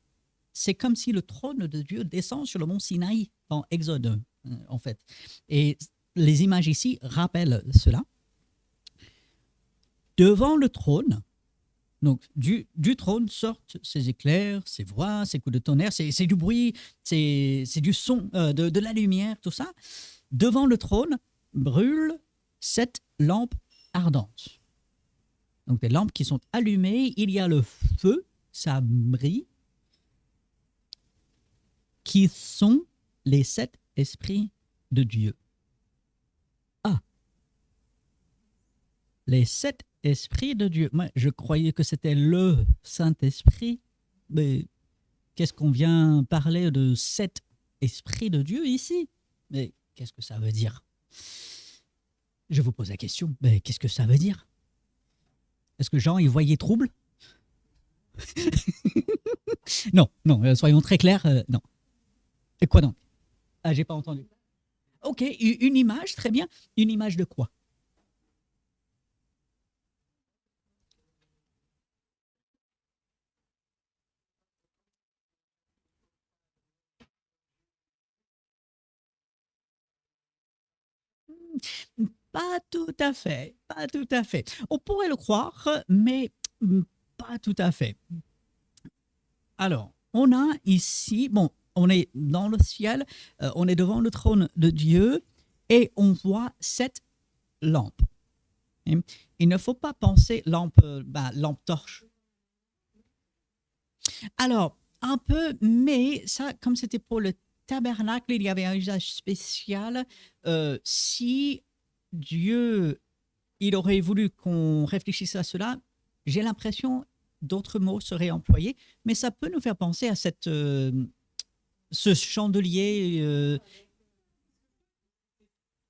Speaker 1: c'est comme si le trône de Dieu descend sur le mont Sinaï dans Exode, en fait. Et les images ici rappellent cela. Devant le trône, donc du trône sortent ces éclairs, ces voix, ces coups de tonnerre, c'est du bruit, c'est du son, de la lumière, tout ça. Devant le trône brûlent 7 lampes ardentes. Donc des lampes qui sont allumées, il y a le feu, ça brille, qui sont les 7 esprits de Dieu. Ah, les 7 esprits de Dieu. Moi, je croyais que c'était le Saint-Esprit, mais qu'est-ce qu'on vient parler de 7 esprits de Dieu ici? Mais qu'est-ce que ça veut dire? Je vous pose la question, mais qu'est-ce que ça veut dire? Est-ce que Jean, il voyait trouble? Non, non, soyons très clairs, non. Et quoi donc? Ah, j'ai pas entendu. Ok, une image, très bien. Une image de quoi? Pas tout à fait, pas tout à fait. On pourrait le croire, mais pas tout à fait. Alors, on a ici, bon, on est dans le ciel, on est devant le trône de Dieu et on voit 7 lampes. Hein. Il ne faut pas penser lampe, lampe torche. Alors, un peu, mais ça, comme c'était pour le tabernacle, il y avait un usage spécial. Si Dieu, il aurait voulu qu'on réfléchisse à cela, j'ai l'impression d'autres mots seraient employés, mais ça peut nous faire penser à ce chandelier.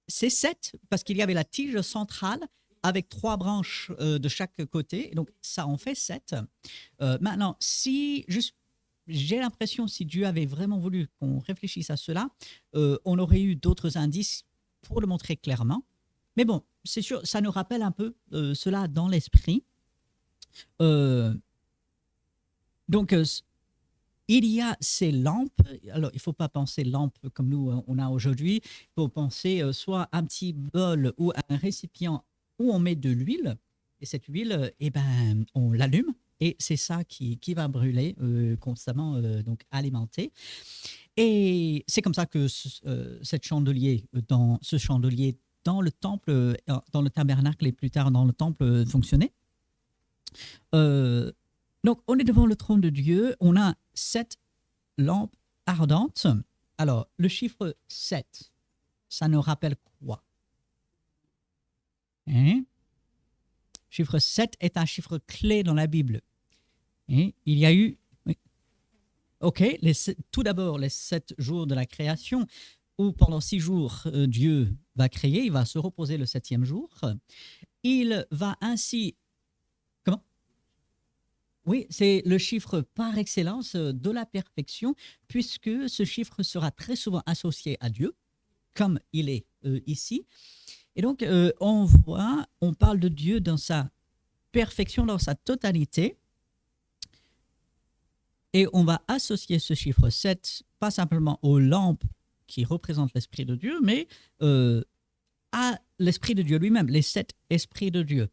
Speaker 1: C'est 7, parce qu'il y avait la tige centrale avec 3 branches de chaque côté, donc ça en fait 7. Maintenant, si juste j'ai l'impression, si Dieu avait vraiment voulu qu'on réfléchisse à cela, on aurait eu d'autres indices pour le montrer clairement. Mais bon, c'est sûr, ça nous rappelle un peu cela dans l'esprit. Euh, donc, il y a ces lampes. Alors, il ne faut pas penser lampes comme nous, on a aujourd'hui. Il faut penser soit un petit bol ou un récipient où on met de l'huile. Et cette huile, eh ben, on l'allume. Et c'est ça qui va brûler constamment, donc alimenté. Et c'est comme ça que ce chandelier dans le temple, dans le tabernacle et plus tard dans le temple fonctionnait. Euh, donc, on est devant le trône de Dieu. On a 7 lampes ardentes. Alors, le chiffre 7, ça nous rappelle quoi? Hein? Chiffre 7 est un chiffre clé dans la Bible. Hein? Il y a eu, oui. Ok, tout d'abord les 7 jours de la création, où pendant 6 jours, Dieu va créer, il va se reposer le 7e jour. Il va ainsi... Comment? Oui, c'est le chiffre par excellence de la perfection, puisque ce chiffre sera très souvent associé à Dieu, comme il est ici. Et donc, on parle de Dieu dans sa perfection, dans sa totalité, et on va associer ce chiffre 7, pas simplement aux lampes qui représentent l'Esprit de Dieu, mais à l'Esprit de Dieu lui-même, les 7 esprits de Dieu.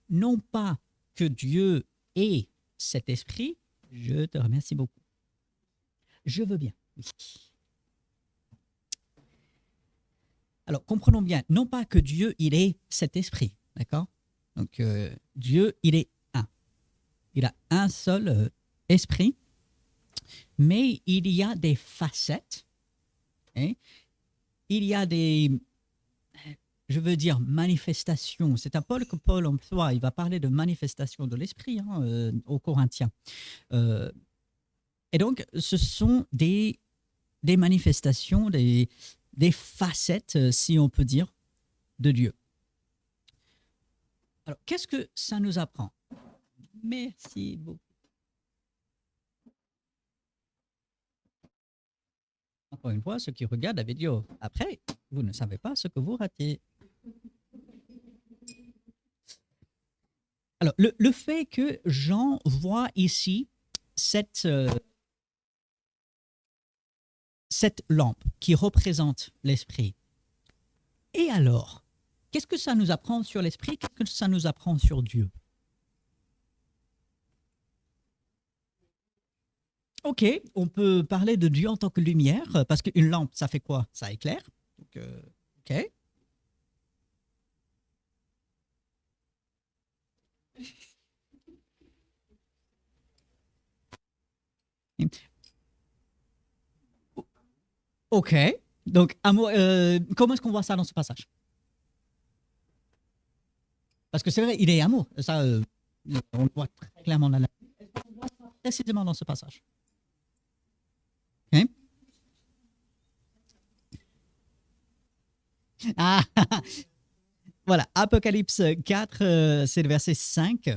Speaker 1: Non pas que Dieu ait cet esprit, je te remercie beaucoup. Je veux bien, oui. Alors, comprenons bien, non pas que Dieu, il ait cet esprit, d'accord? Donc, Dieu, il est un. Il a un seul esprit, mais il y a des facettes, hein? Il y a des, je veux dire, manifestations. C'est un Paul que Paul emploie. Il va parler de manifestations de l'esprit aux Corinthiens. Et donc, ce sont des manifestations, des facettes, si on peut dire, de Dieu. Alors, qu'est-ce que ça nous apprend? Merci beaucoup. Encore une fois, ceux qui regardent la vidéo après, vous ne savez pas ce que vous ratez. Alors, le fait que Jean voit ici cette lampe qui représente l'esprit, et alors, qu'est-ce que ça nous apprend sur l'esprit? Qu'est-ce que ça nous apprend sur Dieu? Ok, on peut parler de Dieu en tant que lumière, parce qu'une lampe, ça fait quoi? Ça éclaire. Donc, ok. Ok. Donc, amour, comment est-ce qu'on voit ça dans ce passage? Parce que c'est vrai, il est amour. Ça, on le voit très clairement dans précisément dans ce passage. Okay. Ah, voilà, Apocalypse 4, c'est le verset 5.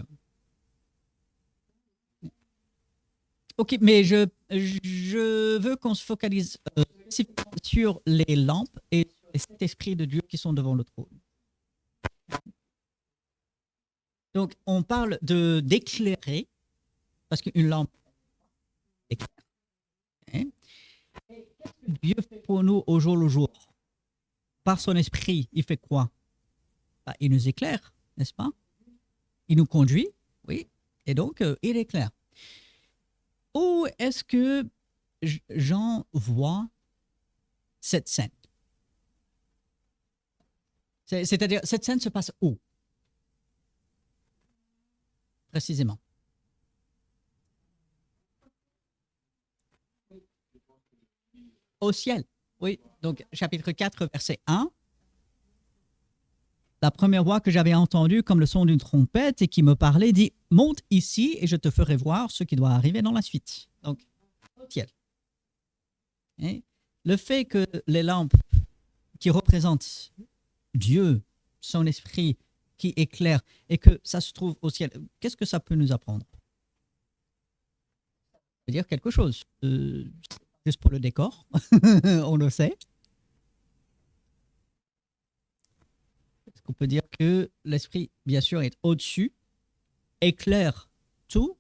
Speaker 1: Ok, mais je veux qu'on se focalise spécifiquement sur les lampes et sur les sept esprits de Dieu qui sont devant le trône. Donc, on parle de d'éclairer, parce qu'une lampe éclaire. Hein. Dieu fait pour nous au jour le jour. Par son esprit, il fait quoi? Bah, il nous éclaire, n'est-ce pas? Il nous conduit, oui, et donc il éclaire. Où est-ce que Jean voit cette scène? C'est-à-dire, cette scène se passe où, précisément? Au ciel. Oui, donc chapitre 4, verset 1. La première voix que j'avais entendue comme le son d'une trompette et qui me parlait dit « Monte ici et je te ferai voir ce qui doit arriver dans la suite. » Donc, au ciel. Et le fait que les lampes qui représentent Dieu, son esprit qui éclaire et que ça se trouve au ciel, qu'est-ce que ça peut nous apprendre? Ça veut dire quelque chose. Juste pour le décor, on le sait. Est-ce qu'on peut dire que l'esprit, bien sûr, est au-dessus, éclaire tout,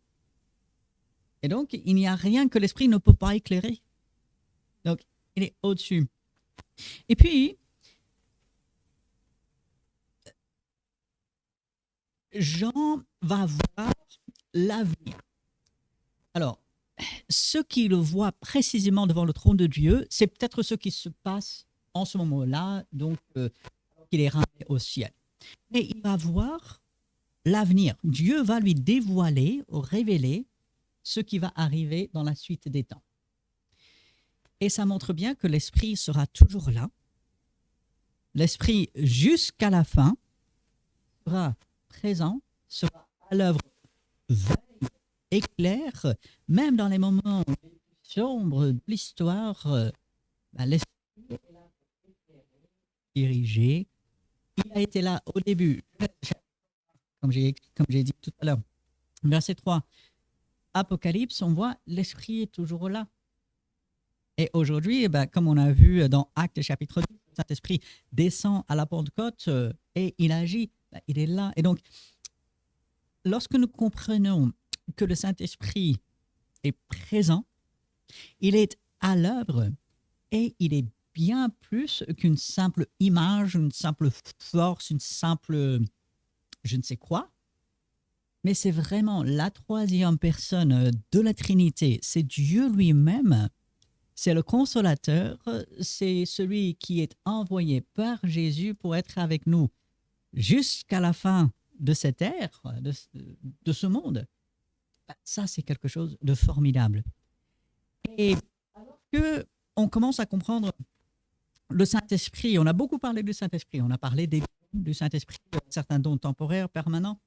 Speaker 1: et donc il n'y a rien que l'esprit ne peut pas éclairer. Donc, il est au-dessus. Et puis, Jean va voir l'avenir. Alors, ce qu'il voit précisément devant le trône de Dieu, c'est peut-être ce qui se passe en ce moment-là, donc qu'il est ramené au ciel. Mais il va voir l'avenir. Dieu va lui dévoiler, révéler ce qui va arriver dans la suite des temps. Et ça montre bien que l'Esprit sera toujours là. L'Esprit, jusqu'à la fin, sera présent, sera à l'œuvre, veille, éclaire, même dans les moments sombres de l'histoire, l'Esprit est là pour diriger. Il a été là au début, comme j'ai dit tout à l'heure. Verset 3, Apocalypse, on voit l'Esprit est toujours là. Et aujourd'hui, comme on a vu dans Actes chapitre 2, le Saint-Esprit descend à la Pentecôte et il agit, il est là. Et donc, lorsque nous comprenons que le Saint-Esprit est présent, il est à l'œuvre et il est bien plus qu'une simple image, une simple force, une simple je ne sais quoi, mais c'est vraiment la troisième personne de la Trinité, c'est Dieu lui-même. C'est le consolateur, c'est celui qui est envoyé par Jésus pour être avec nous jusqu'à la fin de cette ère, de ce monde. Ça, c'est quelque chose de formidable. Et alors que on commence à comprendre le Saint-Esprit, on a beaucoup parlé du Saint-Esprit, on a parlé du Saint-Esprit, certains dons temporaires, permanents.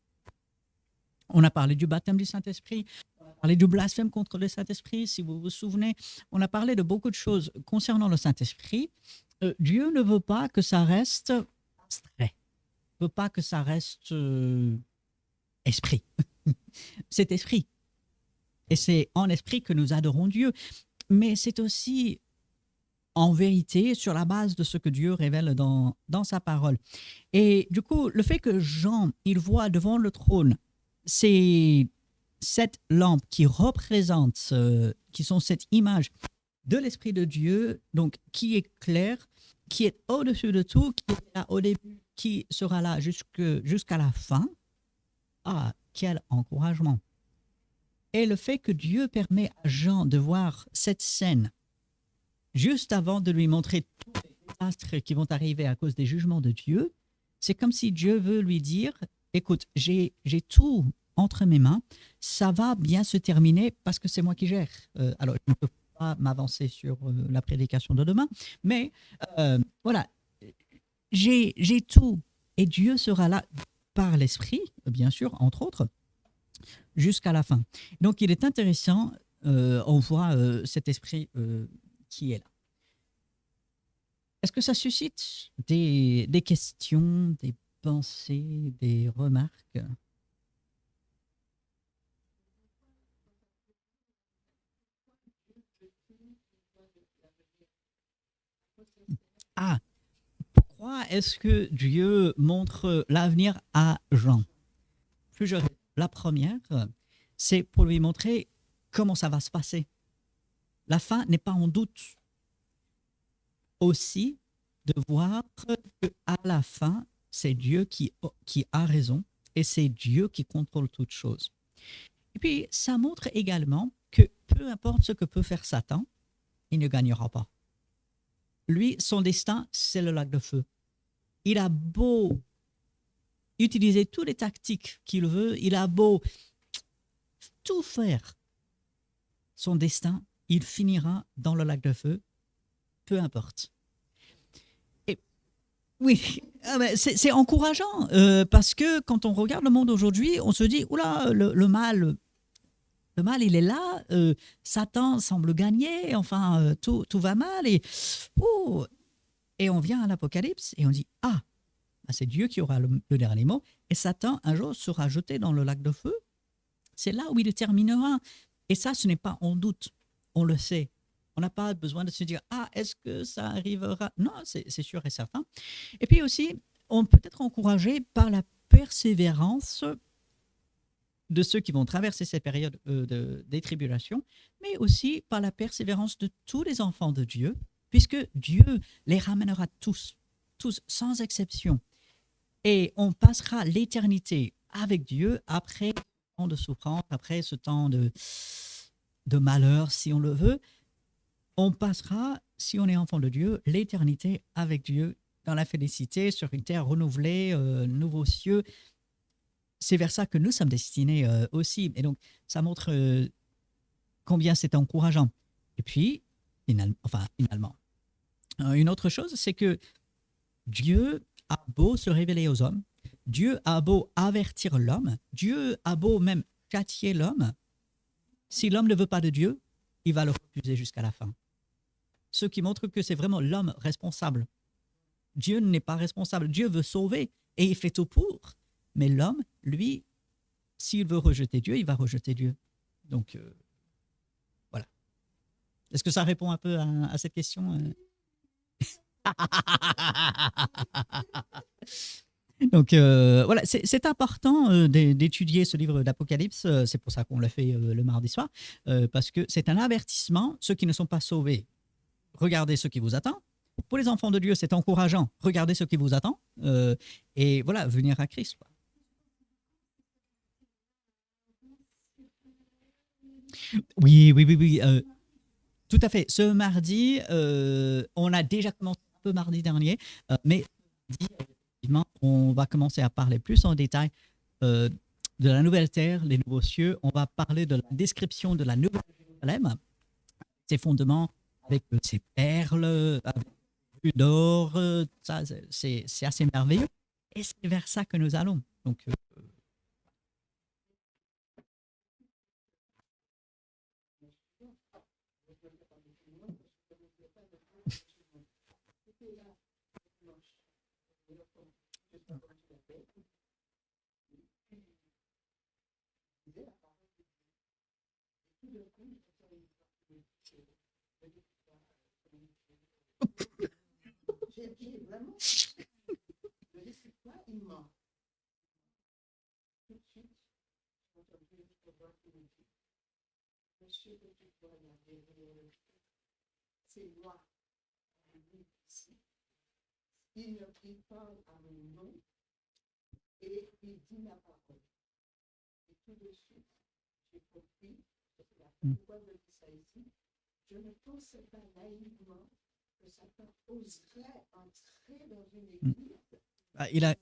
Speaker 1: On a parlé du baptême du Saint-Esprit, on a parlé du blasphème contre le Saint-Esprit, si vous vous souvenez. On a parlé de beaucoup de choses concernant le Saint-Esprit. Dieu ne veut pas que ça reste abstrait. Il ne veut pas que ça reste esprit. C'est esprit. Et c'est en esprit que nous adorons Dieu. Mais c'est aussi en vérité sur la base de ce que Dieu révèle dans sa parole. Et du coup, le fait que Jean, il voit devant le trône c'est cette lampe qui représente, qui sont cette image de l'Esprit de Dieu, donc qui éclaire, qui est au-dessus de tout, qui est là au début, qui sera là jusqu'à la fin. Ah, quel encouragement! Et le fait que Dieu permet à Jean de voir cette scène juste avant de lui montrer tous les désastres qui vont arriver à cause des jugements de Dieu, c'est comme si Dieu veut lui dire, écoute, j'ai tout entre mes mains, ça va bien se terminer parce que c'est moi qui gère. Alors, je ne peux pas m'avancer sur la prédication de demain, mais voilà, j'ai tout et Dieu sera là par l'Esprit, bien sûr, entre autres, jusqu'à la fin. Donc, il est intéressant, on voit cet Esprit qui est là. Est-ce que ça suscite des questions, des pensées, des remarques? Ah, pourquoi est-ce que Dieu montre l'avenir à Jean? Plusieurs raisons. La première, c'est pour lui montrer comment ça va se passer. La fin n'est pas en doute. Aussi, de voir qu'à la fin, c'est Dieu qui a raison et c'est Dieu qui contrôle toutes choses. Et puis, ça montre également que peu importe ce que peut faire Satan, il ne gagnera pas. Lui, son destin, c'est le lac de feu. Il a beau utiliser toutes les tactiques qu'il veut, il a beau tout faire, son destin, il finira dans le lac de feu, peu importe. Et oui, c'est encourageant parce que quand on regarde le monde aujourd'hui, on se dit, oula, le mal, il est là, Satan semble gagner, enfin, tout va mal, oh, et on vient à l'Apocalypse et on dit, ah, bah, c'est Dieu qui aura le dernier mot, et Satan, un jour, sera jeté dans le lac de feu. C'est là où il terminera. Et ça, ce n'est pas en doute. On le sait. On n'a pas besoin de se dire, ah, est-ce que ça arrivera? Non, c'est sûr et certain. Et puis aussi, on peut être encouragé par la persévérance de ceux qui vont traverser cette période des tribulations, mais aussi par la persévérance de tous les enfants de Dieu, puisque Dieu les ramènera tous, tous, sans exception. Et on passera l'éternité avec Dieu après ce temps de souffrance, après ce temps de malheur, si on le veut. On passera, si on est enfant de Dieu, l'éternité avec Dieu dans la félicité, sur une terre renouvelée, nouveaux cieux. C'est vers ça que nous sommes destinés aussi. Et donc, ça montre combien c'est encourageant. Et puis, finalement, une autre chose, c'est que Dieu a beau se révéler aux hommes, Dieu a beau avertir l'homme, Dieu a beau même châtier l'homme, si l'homme ne veut pas de Dieu, il va le refuser jusqu'à la fin. Ce qui montre que c'est vraiment l'homme responsable. Dieu n'est pas responsable. Dieu veut sauver et il fait tout pour. Mais l'homme, lui, s'il veut rejeter Dieu, il va rejeter Dieu. Donc, voilà. Est-ce que ça répond un peu à cette question? Donc voilà, c'est important d'étudier ce livre d'Apocalypse. C'est pour ça qu'on l'a fait le mardi soir, parce que c'est un avertissement. Ceux qui ne sont pas sauvés, regardez ce qui vous attend. Pour les enfants de Dieu, c'est encourageant. Regardez ce qui vous attend. Et voilà, venir à Christ. Oui, oui, oui, oui. Tout à fait. Ce mardi, on a déjà commencé un peu mardi dernier, mais effectivement, on va commencer à parler plus en détail euh, de la nouvelle terre, les nouveaux cieux. On va parler de la description de la nouvelle Jérusalem, ses fondements avec ses perles, avec d'or. Ça, c'est assez merveilleux. Et c'est vers ça que nous allons. Donc, il a,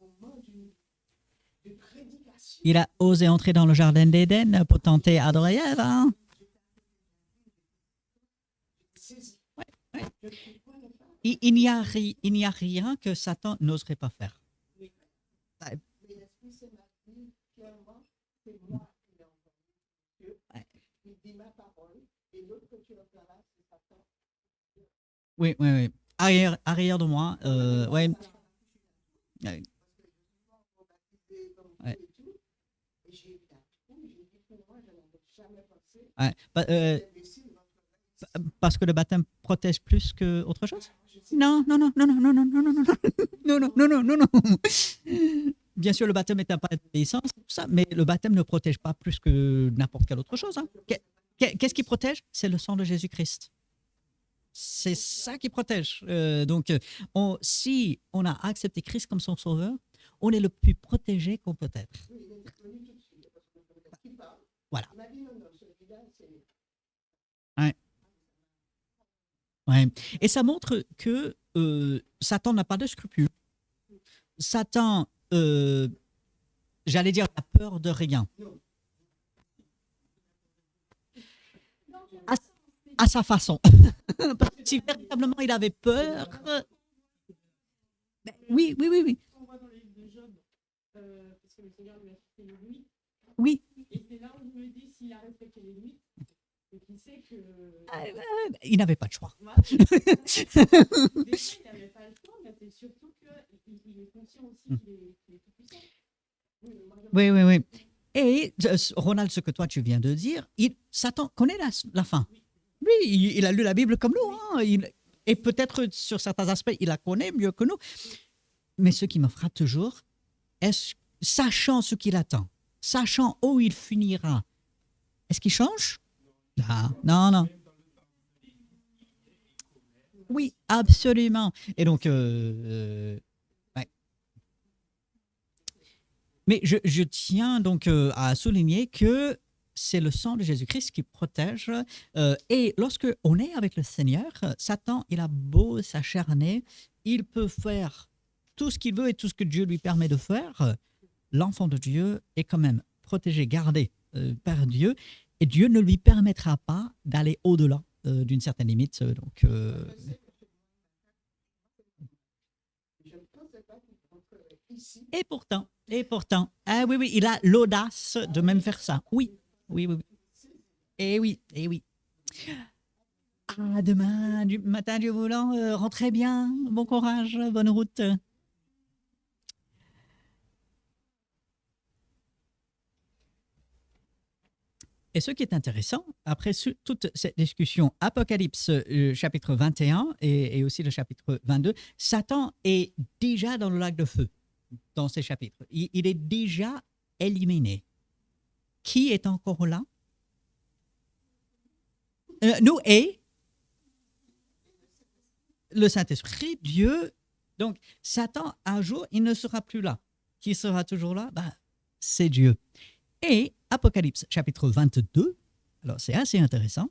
Speaker 1: il a osé entrer dans le jardin d'Éden pour tenter Adam et Ève. Hein. Ouais, ouais. Il n'y a rien que Satan n'oserait pas faire. Ouais. Oui, oui, oui. arrière de moi. Ouais. Ouais. Ouais. Ouais. Parce que le baptême protège plus que autre chose? Non, non, non, non, non, non, non, non, non, non, non, non, non, non, non, non. Bien sûr, le baptême est un pas d'obéissance, tout ça, mais le baptême ne protège pas plus que n'importe quelle autre chose. Hein. Qu'est-ce qui protège? C'est le sang de Jésus-Christ. C'est ça qui protège. Donc, si on a accepté Christ comme son sauveur, on est le plus protégé qu'on peut être. Voilà. Ouais. Ouais. Et ça montre que Satan n'a pas de scrupules. Satan, j'allais dire, a peur de rien. À, à sa façon. Parce que si véritablement il avait peur. Ben, oui, oui, oui, oui. Oui. Il n'avait pas de choix. Oui, oui, oui. Et Ronald, ce que toi tu viens de dire, Satan connaît la fin. Lui, il a lu la Bible comme nous. Hein. Et peut-être sur certains aspects, il la connaît mieux que nous. Mais ce qui me frappe toujours, sachant ce qu'il attend, sachant où il finira, est-ce qu'il change? Non, non, non. Oui, absolument. Et donc, ouais. Mais je tiens donc à souligner que c'est le sang de Jésus-Christ qui protège. Et lorsque on est avec le Seigneur, Satan, il a beau s'acharner, il peut faire tout ce qu'il veut et tout ce que Dieu lui permet de faire. L'enfant de Dieu est quand même protégé, gardé par Dieu, et Dieu ne lui permettra pas d'aller au-delà d'une certaine limite. Donc, et pourtant, ah oui, oui, il a l'audace de même faire ça. Oui, oui, oui, oui. Et oui, et oui. À demain, du matin, Dieu voulant, rentrez bien, bon courage, bonne route. Et ce qui est intéressant, après toute cette discussion, Apocalypse chapitre 21 et aussi le chapitre 22, Satan est déjà dans le lac de feu, dans ces chapitres. Il est déjà éliminé. Qui est encore là? Nous et le Saint-Esprit, Dieu. Donc, Satan, un jour, il ne sera plus là. Qui sera toujours là? Ben, c'est Dieu. Et Apocalypse chapitre 22, alors c'est assez intéressant.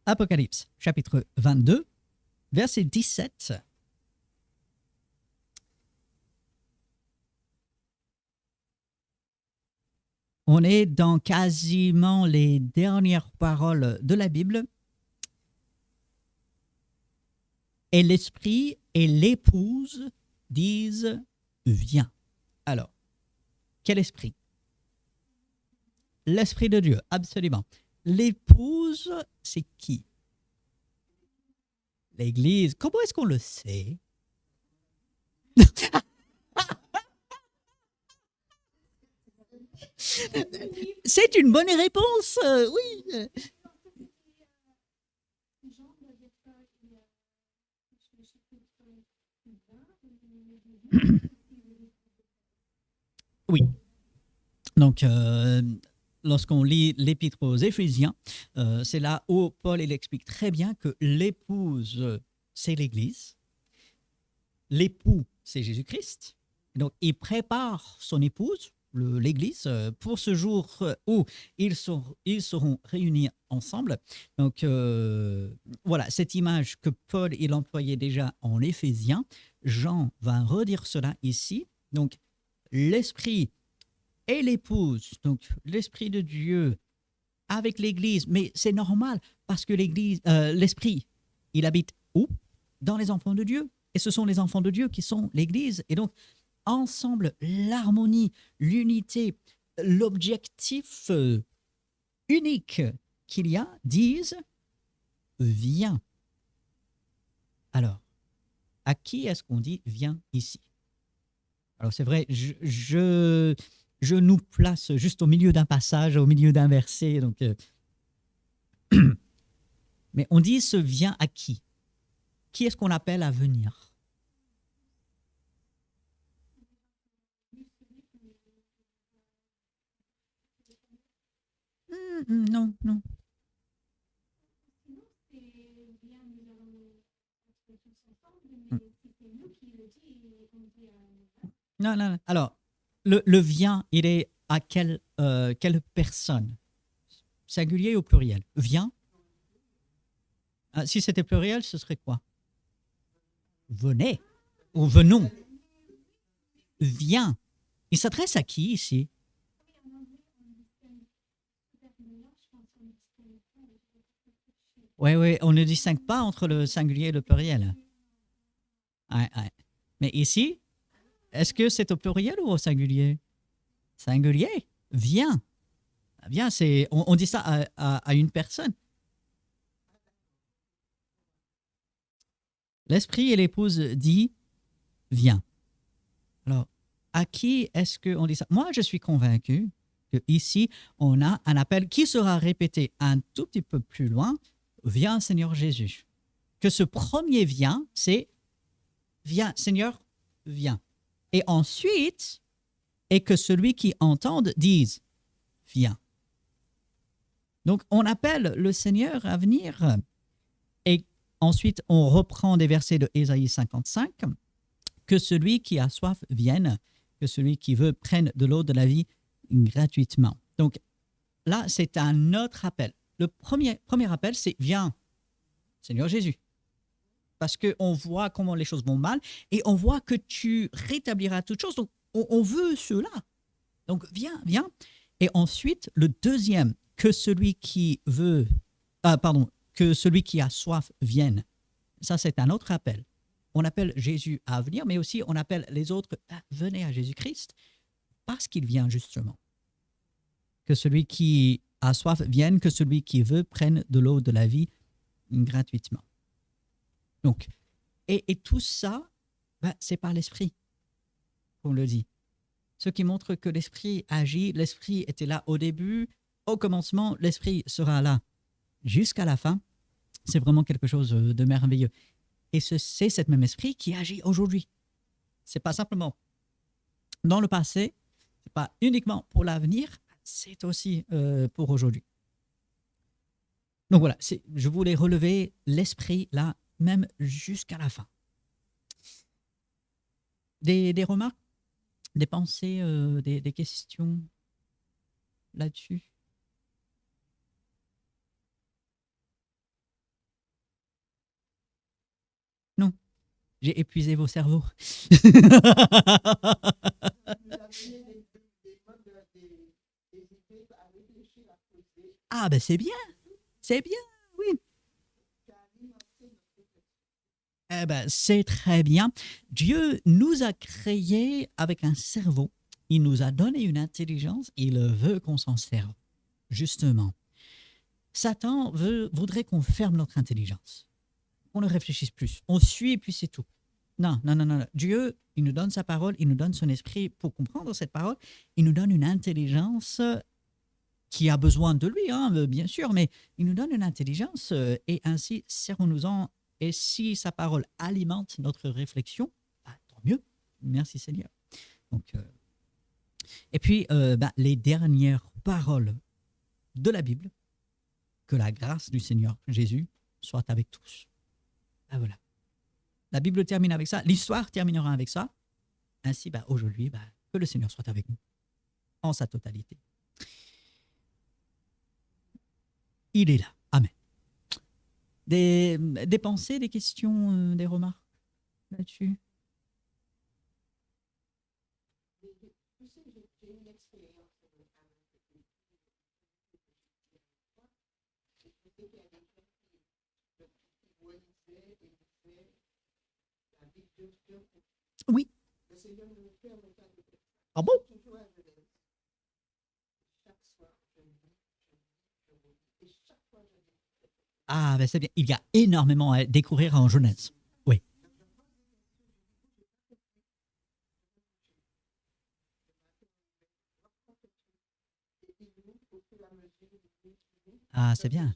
Speaker 1: Apocalypse chapitre 22, verset 17. On est dans quasiment les dernières paroles de la Bible. Et l'esprit et l'épouse disent viens. Alors, quel esprit? L'esprit de Dieu, absolument. L'épouse, c'est qui? L'Église. Comment est-ce qu'on le sait? C'est une bonne réponse, oui. Oui. Donc, lorsqu'on lit l'épître aux Éphésiens, c'est là où Paul il explique très bien que l'épouse, c'est l'Église, l'époux, c'est Jésus-Christ. Donc, il prépare son épouse, l'Église, pour ce jour où ils seront réunis ensemble. Donc, voilà, cette image que Paul il employait déjà en Éphésiens, Jean va redire cela ici. Donc, l'Esprit et l'épouse, donc l'Esprit de Dieu avec l'Église, mais c'est normal parce que l'Esprit, il habite où? Dans les enfants de Dieu. Et ce sont les enfants de Dieu qui sont l'Église. Et donc, ensemble, l'harmonie, l'unité, l'objectif unique qu'il y a, disent viens. Alors, à qui est-ce qu'on dit viens ici? Alors c'est vrai, je nous place juste au milieu d'un passage, au milieu d'un verset, donc, mais on dit ce vient à qui? Qui est-ce qu'on appelle à venir? Non, non. Hmm. Non, non, non. Alors, le vient, il est à quelle personne? Singulier ou pluriel? Vient? Ah, si c'était pluriel, ce serait quoi? Venez ou venons. Viens. Il s'adresse à qui ici? Oui, oui, on ne distingue pas entre le singulier et le pluriel. Ouais, ouais. Mais ici, est-ce que c'est au pluriel ou au singulier? Singulier. Viens. Viens, on dit ça à une personne. L'esprit et l'épouse dit viens. Alors, à qui est-ce qu'on dit ça? Moi, je suis convaincu que ici, on a un appel qui sera répété un tout petit peu plus loin. Viens, Seigneur Jésus. Que ce premier vient, c'est viens, Seigneur, viens. Et ensuite, et que celui qui entende dise viens. Donc, on appelle le Seigneur à venir. Et ensuite, on reprend des versets de Ésaïe 55. Que celui qui a soif vienne, que celui qui veut prenne de l'eau de la vie gratuitement. Donc là, c'est un autre appel. Le premier appel, c'est viens, Seigneur Jésus. Parce qu'on voit comment les choses vont mal et on voit que tu rétabliras toutes choses. Donc on veut cela. Donc viens, viens. Et ensuite, le deuxième, que celui qui veut, que celui qui a soif vienne. Ça, c'est un autre appel. On appelle Jésus à venir, mais aussi on appelle les autres à venir à Jésus-Christ parce qu'il vient justement. Que celui qui a soif vienne, que celui qui veut prenne de l'eau de la vie gratuitement. Donc, et tout ça, c'est par l'Esprit qu'on le dit. Ce qui montre que l'Esprit agit, l'Esprit était là au début, au commencement, l'Esprit sera là jusqu'à la fin. C'est vraiment quelque chose de merveilleux. Et c'est cet même esprit qui agit aujourd'hui. Ce n'est pas simplement dans le passé, ce n'est pas uniquement pour l'avenir, c'est aussi pour aujourd'hui. Donc voilà, je voulais relever l'esprit là, même jusqu'à la fin. Des remarques, des pensées, des questions là-dessus? Non, j'ai épuisé vos cerveaux. Ah ben c'est bien, oui. Eh ben, c'est très bien. Dieu nous a créés avec un cerveau. Il nous a donné une intelligence. Il veut qu'on s'en serve, justement. Satan voudrait qu'on ferme notre intelligence. On ne réfléchisse plus. On suit et puis c'est tout. Non, non, non, non. Dieu, il nous donne sa parole, il nous donne son esprit pour comprendre cette parole. Il nous donne une intelligence qui a besoin de lui, hein, bien sûr, mais il nous donne une intelligence et ainsi servons-nous-en. Et si sa parole alimente notre réflexion, tant mieux. Merci Seigneur. Donc, et puis, les dernières paroles de la Bible, que la grâce du Seigneur Jésus soit avec tous. Voilà. La Bible termine avec ça, l'histoire terminera avec ça. Ainsi, aujourd'hui, que le Seigneur soit avec nous en sa totalité. Il est là. Amen. Des pensées, des questions, des remarques là-dessus? Oui. Ah bon? Ah, c'est bien. Il y a énormément à découvrir en Genèse. Ah, c'est bien.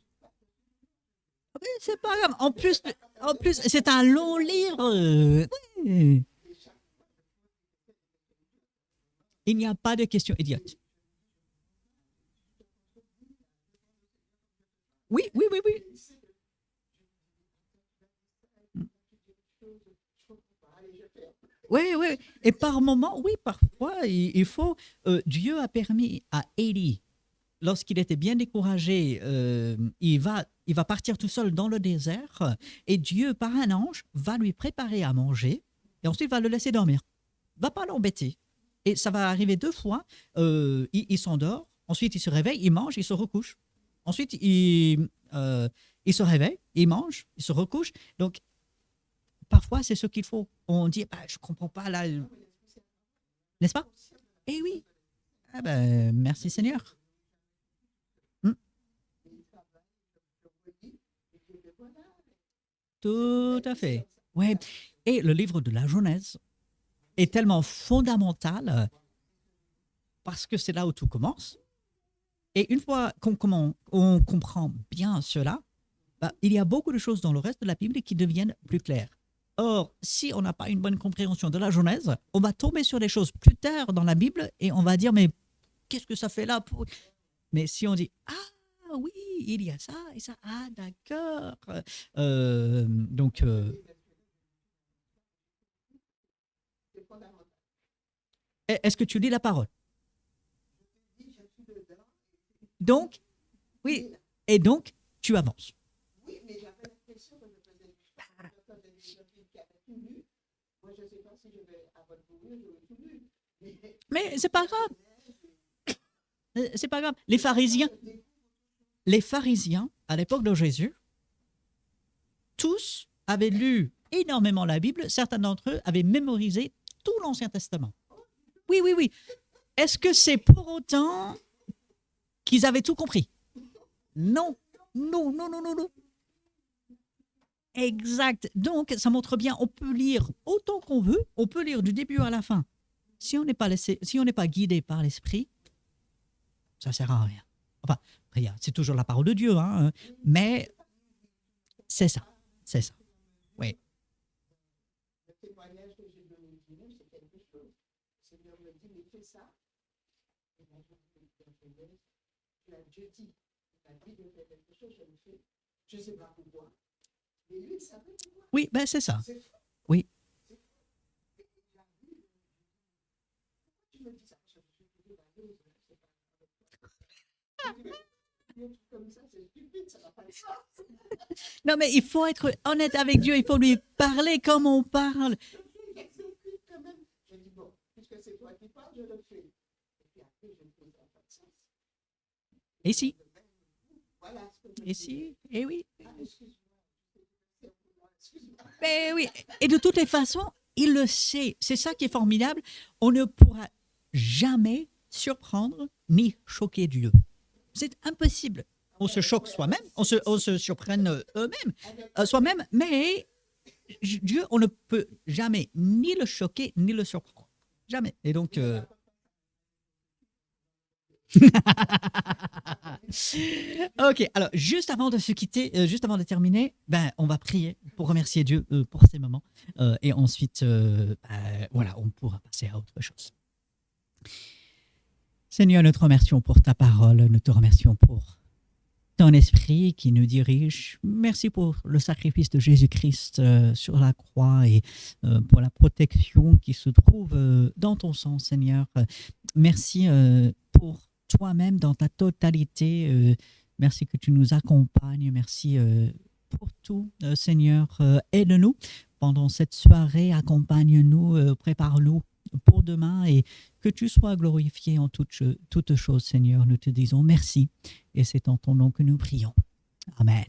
Speaker 1: Oui, c'est pas grave. En plus, c'est un long livre. Oui. Il n'y a pas de questions idiotes. Oui, oui, oui, oui. Oui, oui. Et par moment, oui, parfois, il faut. Dieu a permis à Élie, lorsqu'il était bien découragé, il va partir tout seul dans le désert et Dieu, par un ange, va lui préparer à manger et ensuite va le laisser dormir. Va pas l'embêter. Et ça va arriver 2 fois. Il s'endort, ensuite il se réveille, il mange, il se recouche. Ensuite, il se réveille, il mange, il se recouche. Donc, parfois, c'est ce qu'il faut. On dit, bah, je comprends pas là, n'est-ce pas? Eh oui. Ah ben, merci Seigneur. Hmm, tout à fait. Ouais. Et le livre de la Genèse est tellement fondamental parce que c'est là où tout commence. Et une fois on comprend bien cela, bah, il y a beaucoup de choses dans le reste de la Bible qui deviennent plus claires. Or, si on n'a pas une bonne compréhension de la Genèse, on va tomber sur des choses plus tard dans la Bible et on va dire, mais qu'est-ce que ça fait là pour... Mais si on dit, ah oui, il y a ça et ça, ah d'accord. Donc, est-ce que tu lis la parole? Donc, oui, et donc, tu avances. Mais c'est pas grave, c'est pas grave. Les pharisiens, à l'époque de Jésus, tous avaient lu énormément la Bible. Certains d'entre eux avaient mémorisé tout l'Ancien Testament. Oui, oui, oui. Est-ce que c'est pour autant qu'ils avaient tout compris? Non, non, non, non, non, non. Exact. Donc, ça montre bien, on peut lire autant qu'on veut, on peut lire du début à la fin. Si on n'est pas guidé par l'esprit, ça sert à rien. Enfin, rien, c'est toujours la parole de Dieu, hein, mais c'est ça, c'est ça. Oui. Oui, ben c'est ça. Oui. Non, mais il faut être honnête avec Dieu, il faut lui parler comme on parle. Et si? Et si? Et oui. Mais oui. Et de toutes les façons, il le sait. C'est ça qui est formidable. On ne pourra jamais surprendre ni choquer Dieu. C'est impossible. On se choque soi-même, on se surprenne eux-mêmes, soi-même, mais Dieu, on ne peut jamais ni le choquer, ni le surprendre. Jamais. Et donc, ok, alors juste avant de se quitter, juste avant de terminer, ben, on va prier pour remercier Dieu pour ces moments. Et ensuite, voilà, on pourra passer à autre chose. Seigneur, nous te remercions pour ta parole, nous te remercions pour ton esprit qui nous dirige. Merci pour le sacrifice de Jésus-Christ sur la croix et pour la protection qui se trouve dans ton sang, Seigneur. Merci pour toi-même dans ta totalité. Merci que tu nous accompagnes. Merci pour tout, Seigneur. Aide-nous pendant cette soirée. Accompagne-nous, prépare-nous pour demain et que tu sois glorifié en toutes choses, Seigneur. Nous te disons merci et c'est en ton nom que nous prions. Amen.